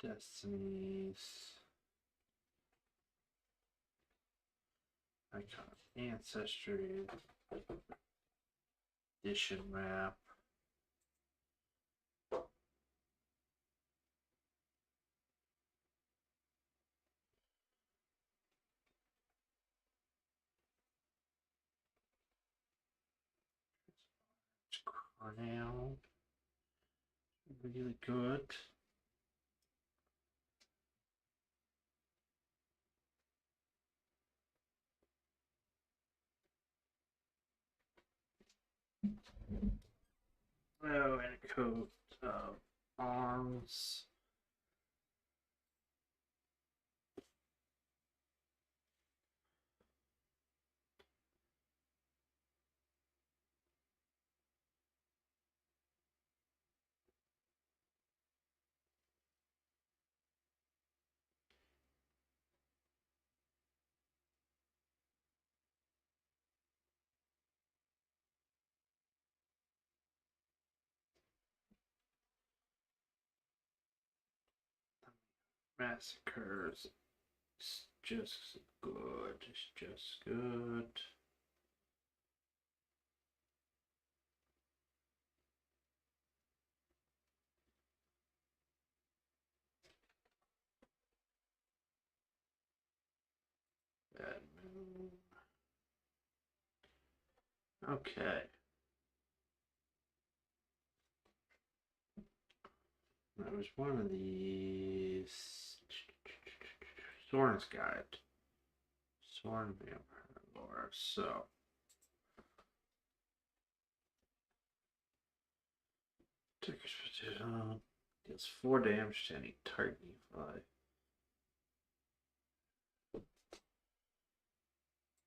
Destinies. Icon Ancestry. Edition map. Cornell. Really good. Oh, and a coat of arms. Massacres. It's just good. It's just good. Bad moon. Okay. That was one of these. Soren's Guide. Soren Vampire Lore. So. Ticker's Petition. Deals 4 damage to any target you fly.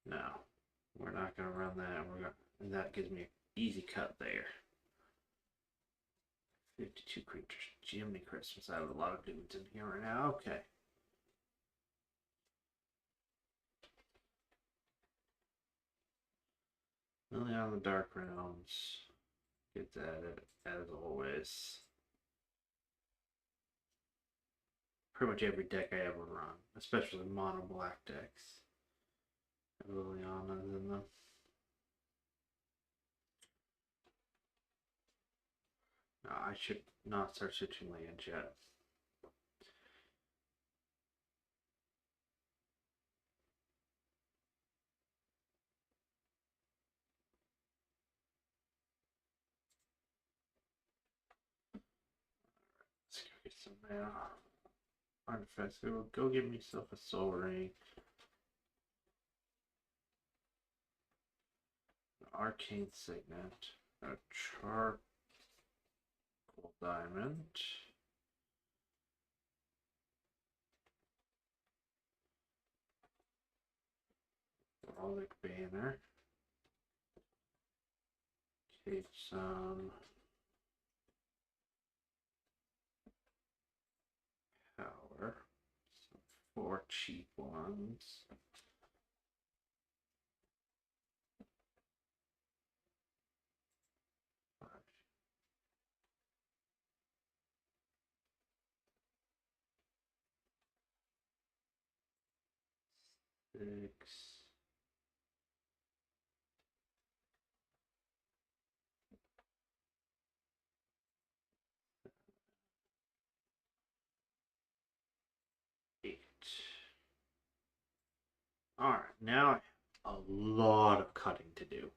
No. We're not going to run that. And that gives me an easy cut there. 52 creatures. Jiminy Christmas. I have a lot of dudes in here right now. Okay. Really on the Dark Realms. Get that as always. Pretty much every deck I ever run. Especially mono black decks. Liliana's in them. No, I should not start switching lands yet. Let's go get some mana. artifacts. I will go get myself a soul ring. An arcane signet. A charcoal diamond. Frolic banner. Okay, some power. Some 4 cheap ones. Six. Eight. Alright, now I have a lot of cutting to do.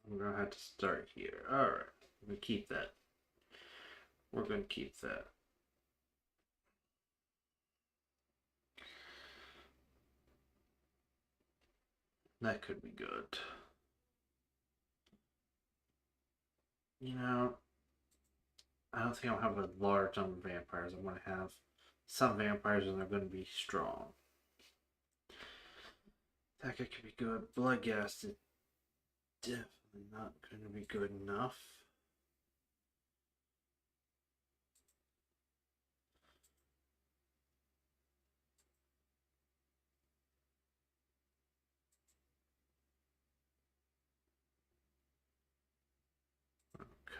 I'm gonna have to start here. Alright, we're gonna keep that. We're gonna keep that. That could be good. You know, I don't think I'll have a large number of vampires. I'm going to have some vampires and they're going to be strong. That could be good. Bloodghast is definitely not going to be good enough.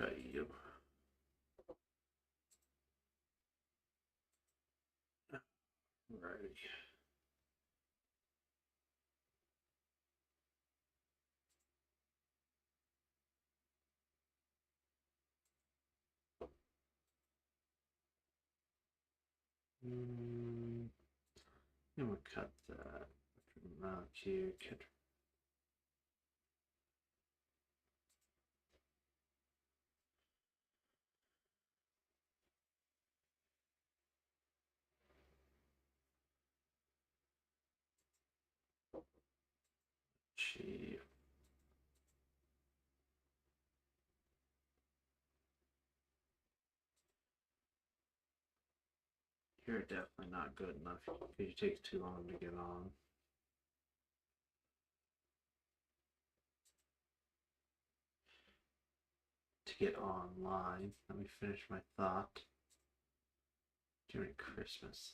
Okay, you. Alrighty. I'm gonna cut that. Not here. Chief. You're definitely not good enough because it takes too long to get on. To get online. Let me finish my thought. During Christmas.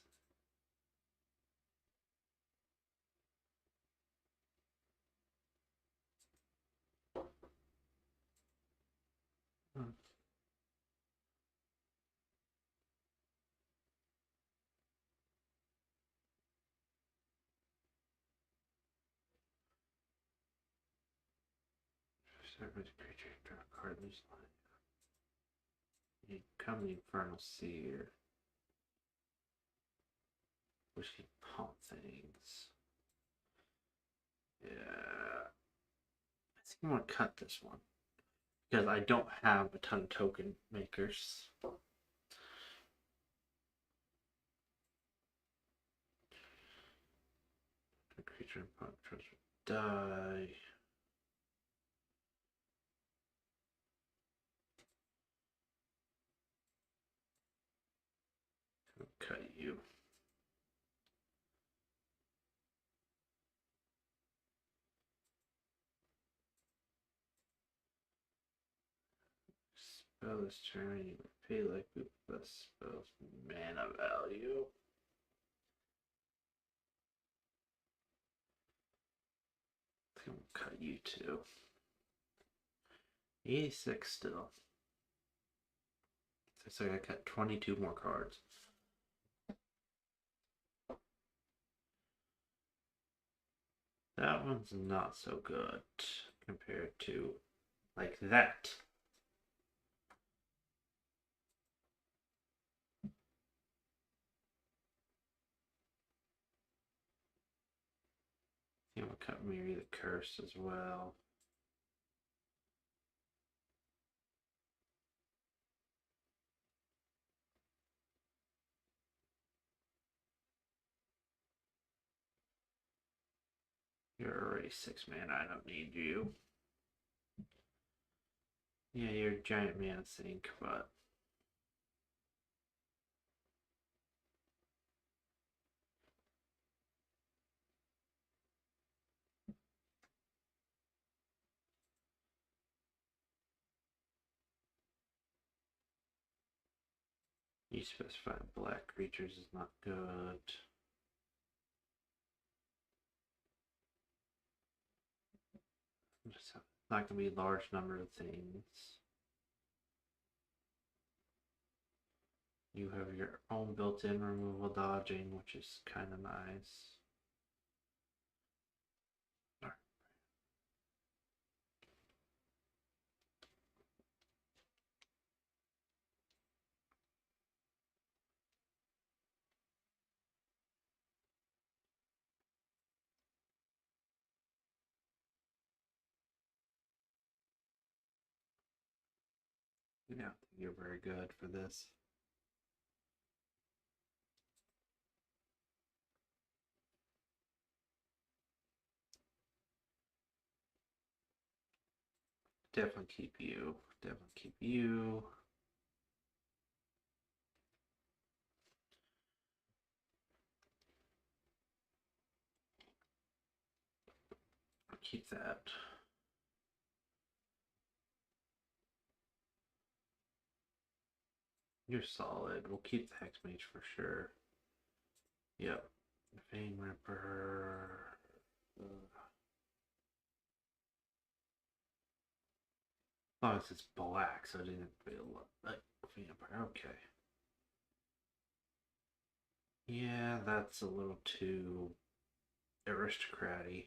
Service creature, draw a card, lose life. You become the Infernal Seer. Which can pump things. Yeah. I think I'm gonna cut this one. Because I don't have a ton of token makers. The creature and pump trust will die. I'll cut you. Spell this turn, you pay like with the spell's mana value. I think I'll cut you too. 86 still. So I cut 22 more cards. That one's not so good compared to like that. You know, cut Mary the Curse as well. You're already 6 mana. I don't need you. Yeah, you're a giant mana sink, but you specify black creatures is not good. It's not going to be a large number of things. You have your own built-in removal dodging, which is kind of nice. Yeah, you're very good for this. Definitely keep you. Definitely keep you. Keep that. You're solid. We'll keep the Hex Mage for sure. Yep. Vein Ripper. As long as it's black, so it didn't feel like Vein Ripper. Okay. Yeah, that's a little too aristocrat-y.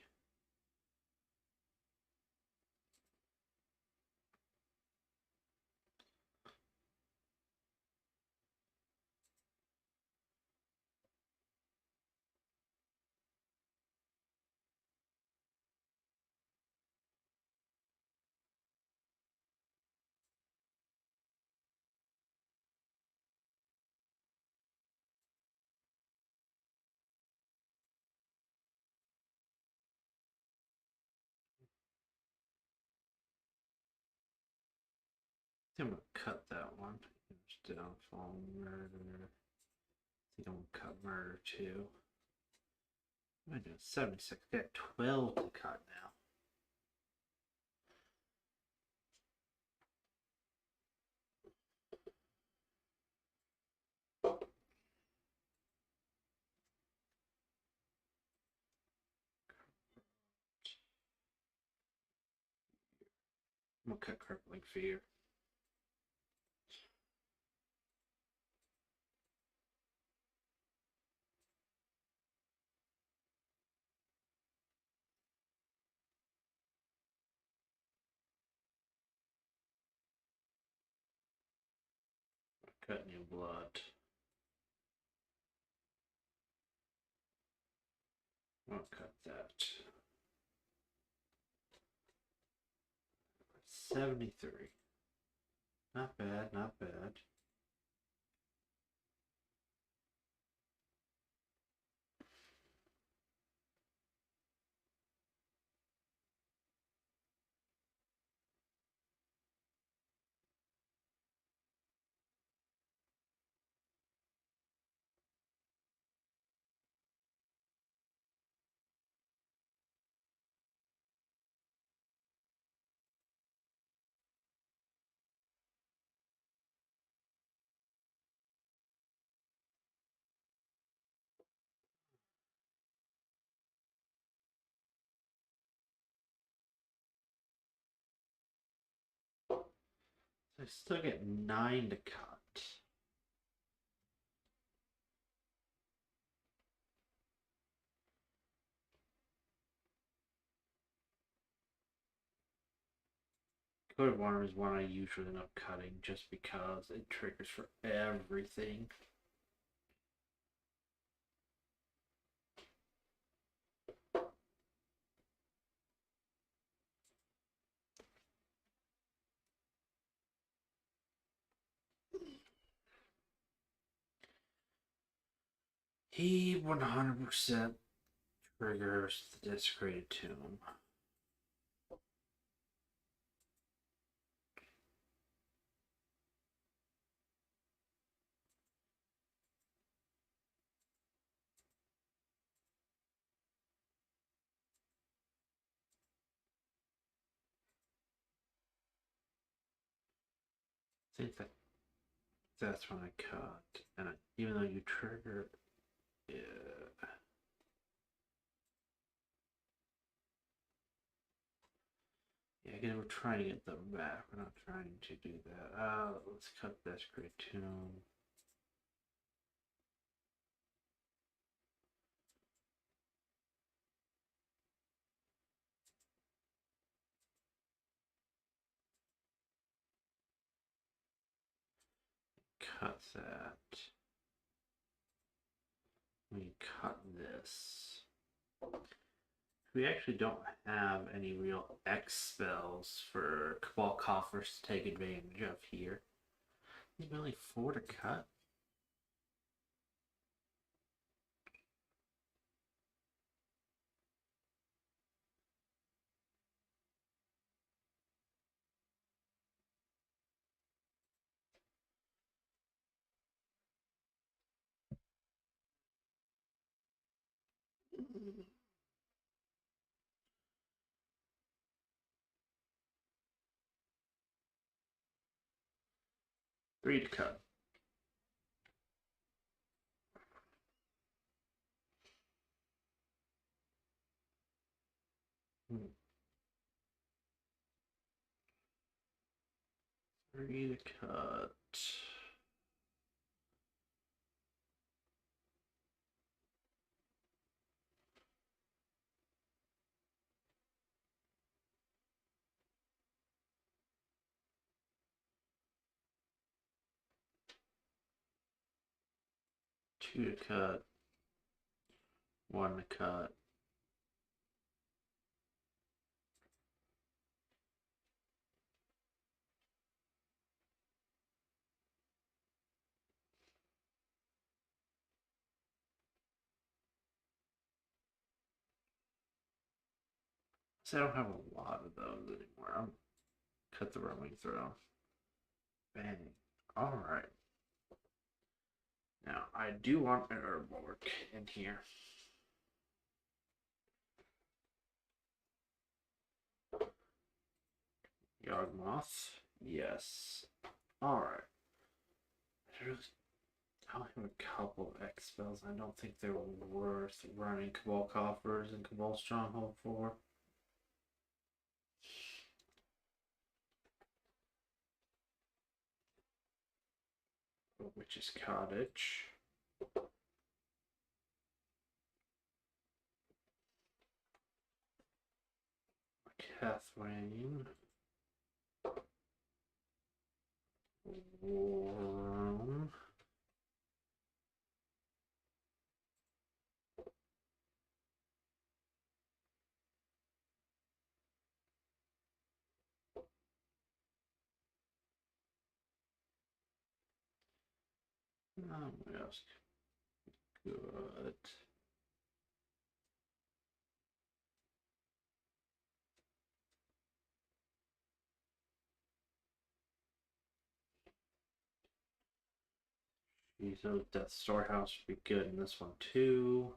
I think I'm gonna cut that one. Downfall Murder. I think I'm gonna cut Murder too. I'm doing 76. I got 12 to cut now. I'm gonna cut Crippling Fear. Cut New Blood. I'll cut that. 73. Not bad, not bad. I still get 9 to cut. Coat of Armor is one I usually end up cutting just because it triggers for everything. He 100% Triggers the Desecrated Tomb. I think that's when I cut, and even though you trigger, yeah. Yeah, again, we're trying to get them back. We're not trying to do that. Let's cut this Great Tomb. Cut that. We cut this. We actually don't have any real X spells for Cabal Coffers to take advantage of here. There's only 4 to cut. Three to cut. Three to cut. Two to cut. One to cut. So I don't have a lot of those anymore. I'll cut the roaming throw. Bang. Alright. Now, I do want an Herborg in here. Yawgmoth. Yes. Alright. I have a couple of X spells. I don't think they're worth running Cabal Coffers and Cabal Stronghold for. Witch's Cottage. Catherine. Warm. What else? Good. So that storehouse should be good in this one too.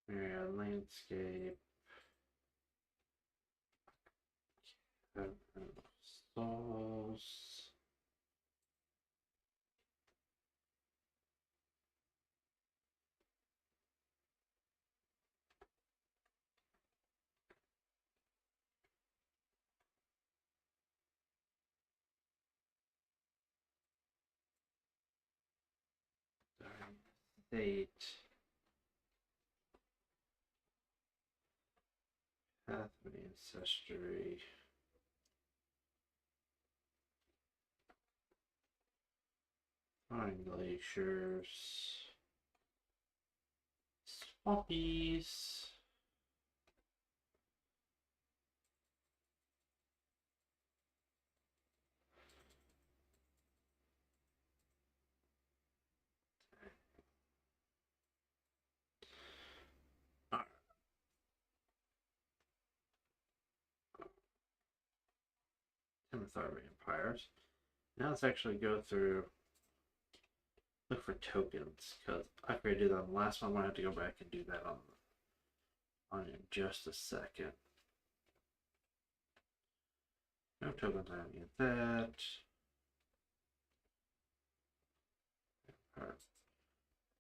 Myriad Landscape. Souls. Fate. Path of Ancestry. Fine Glaciers. Swampies. Timothar Vampires. Now let's actually go through, look for tokens, because I forgot to do that on the last one. I'm going to have to go back and do that on in just a second. No tokens, I don't need that.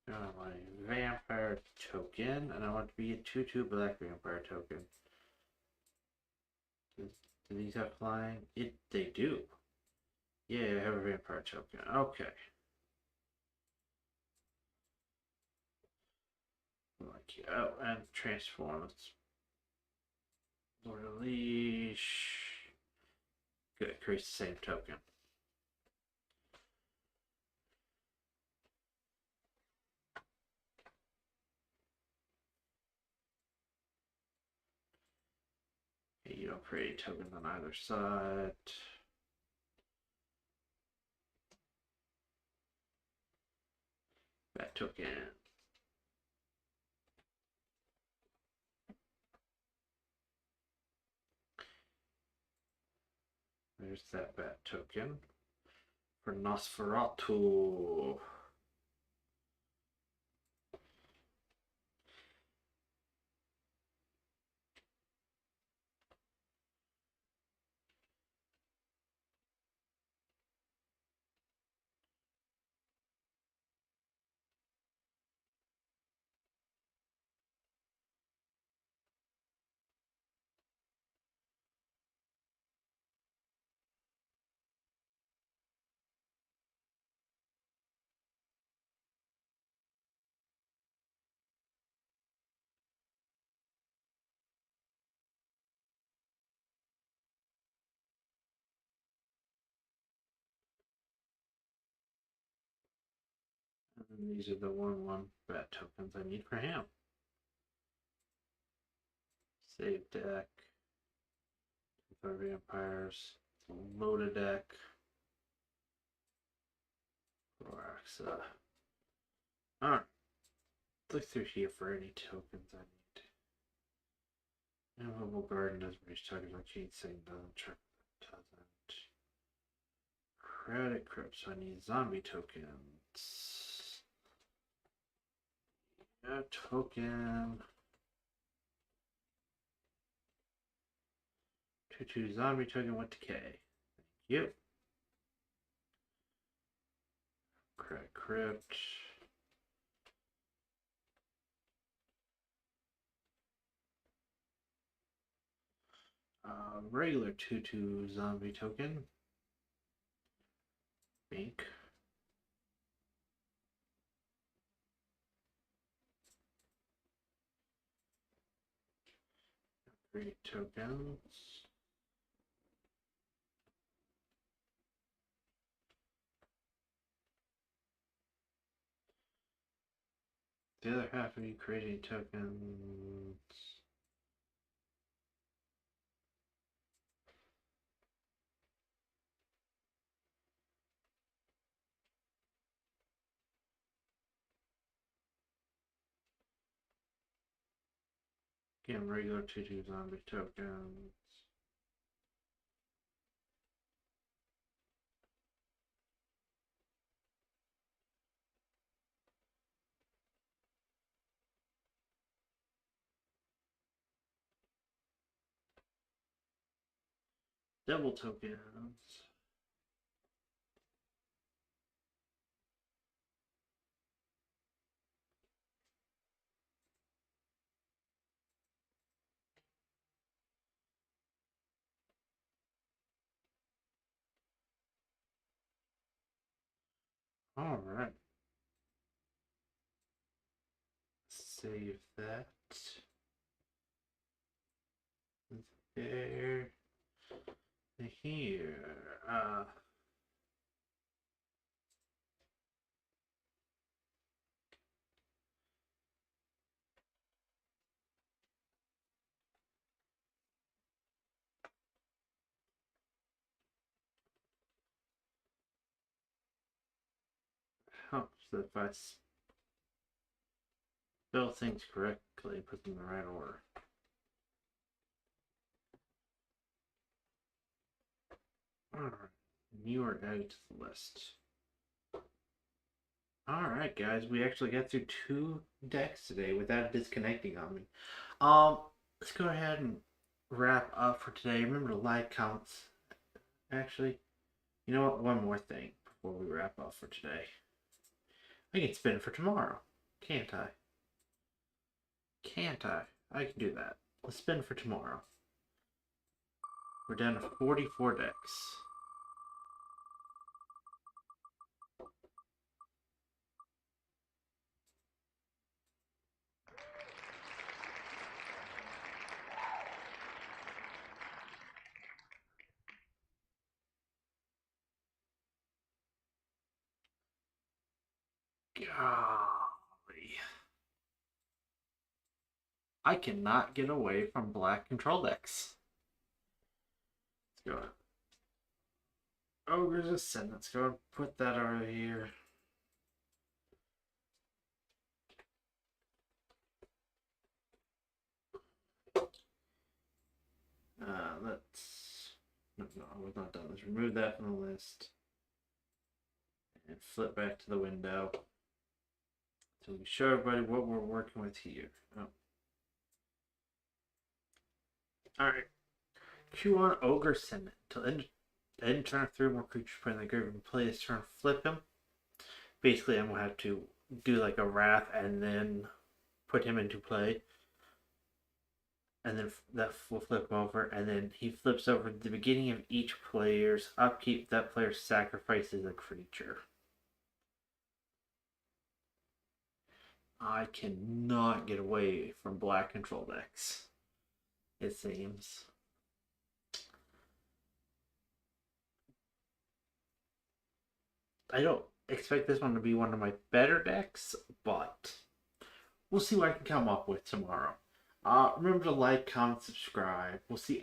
I want a vampire token, and I want it to be a 2/2 black vampire token. Do these have flying? They do. Yeah, I have a vampire token. Okay. Like, oh, and transforms. Lord of Leash. Good, creates the same token. Okay, you don't create tokens on either side. That token. There's that bat token for Nosferatu. And these are the 1/1 bat tokens I need for him. Save deck. For vampires. Loaded deck. Kroxa. Alright. Look through here for any tokens I need. Immovable Garden doesn't reach tokens like Ginseng doesn't. Check doesn't. Credit Crypt, so I need zombie tokens. Yeah, token. 2/2 zombie token with decay. Thank you. Credit Crypt. Regular 2/2 zombie token. Bink. Great tokens. The other half of you creating tokens. Again, regular 2/2 zombie tokens. Double tokens. All right. save that. There. Here. Helps if I spell things correctly, put them in the right order. Alright, you are added to the list. Alright, guys, we actually got through 2 decks today without disconnecting on me. Let's go ahead and wrap up for today. Remember to like, comments. Actually, you know what? One more thing before we wrap up for today. I can spin for tomorrow, can't I? Can't I? I can do that. Let's spin for tomorrow. We're down to 44 decks. Golly. I cannot get away from black control decks. Let's go. Ogre's Ascent. Let's go and put that over here. No, we're not done. Let's remove that from the list. And flip back to the window. So we show everybody what we're working with here. Oh. Alright. Q1 Ogre Ascent. Till end turn 3 more creatures put in the group and play this turn, flip him. Basically, I'm going to have to do like a Wrath and then put him into play. And then that will flip him over, and then he flips over at the beginning of each player's upkeep. That player sacrifices a creature. I cannot get away from black control decks, it seems. I don't expect this one to be one of my better decks, but we'll see what I can come up with tomorrow. Remember to like, comment, subscribe. We'll see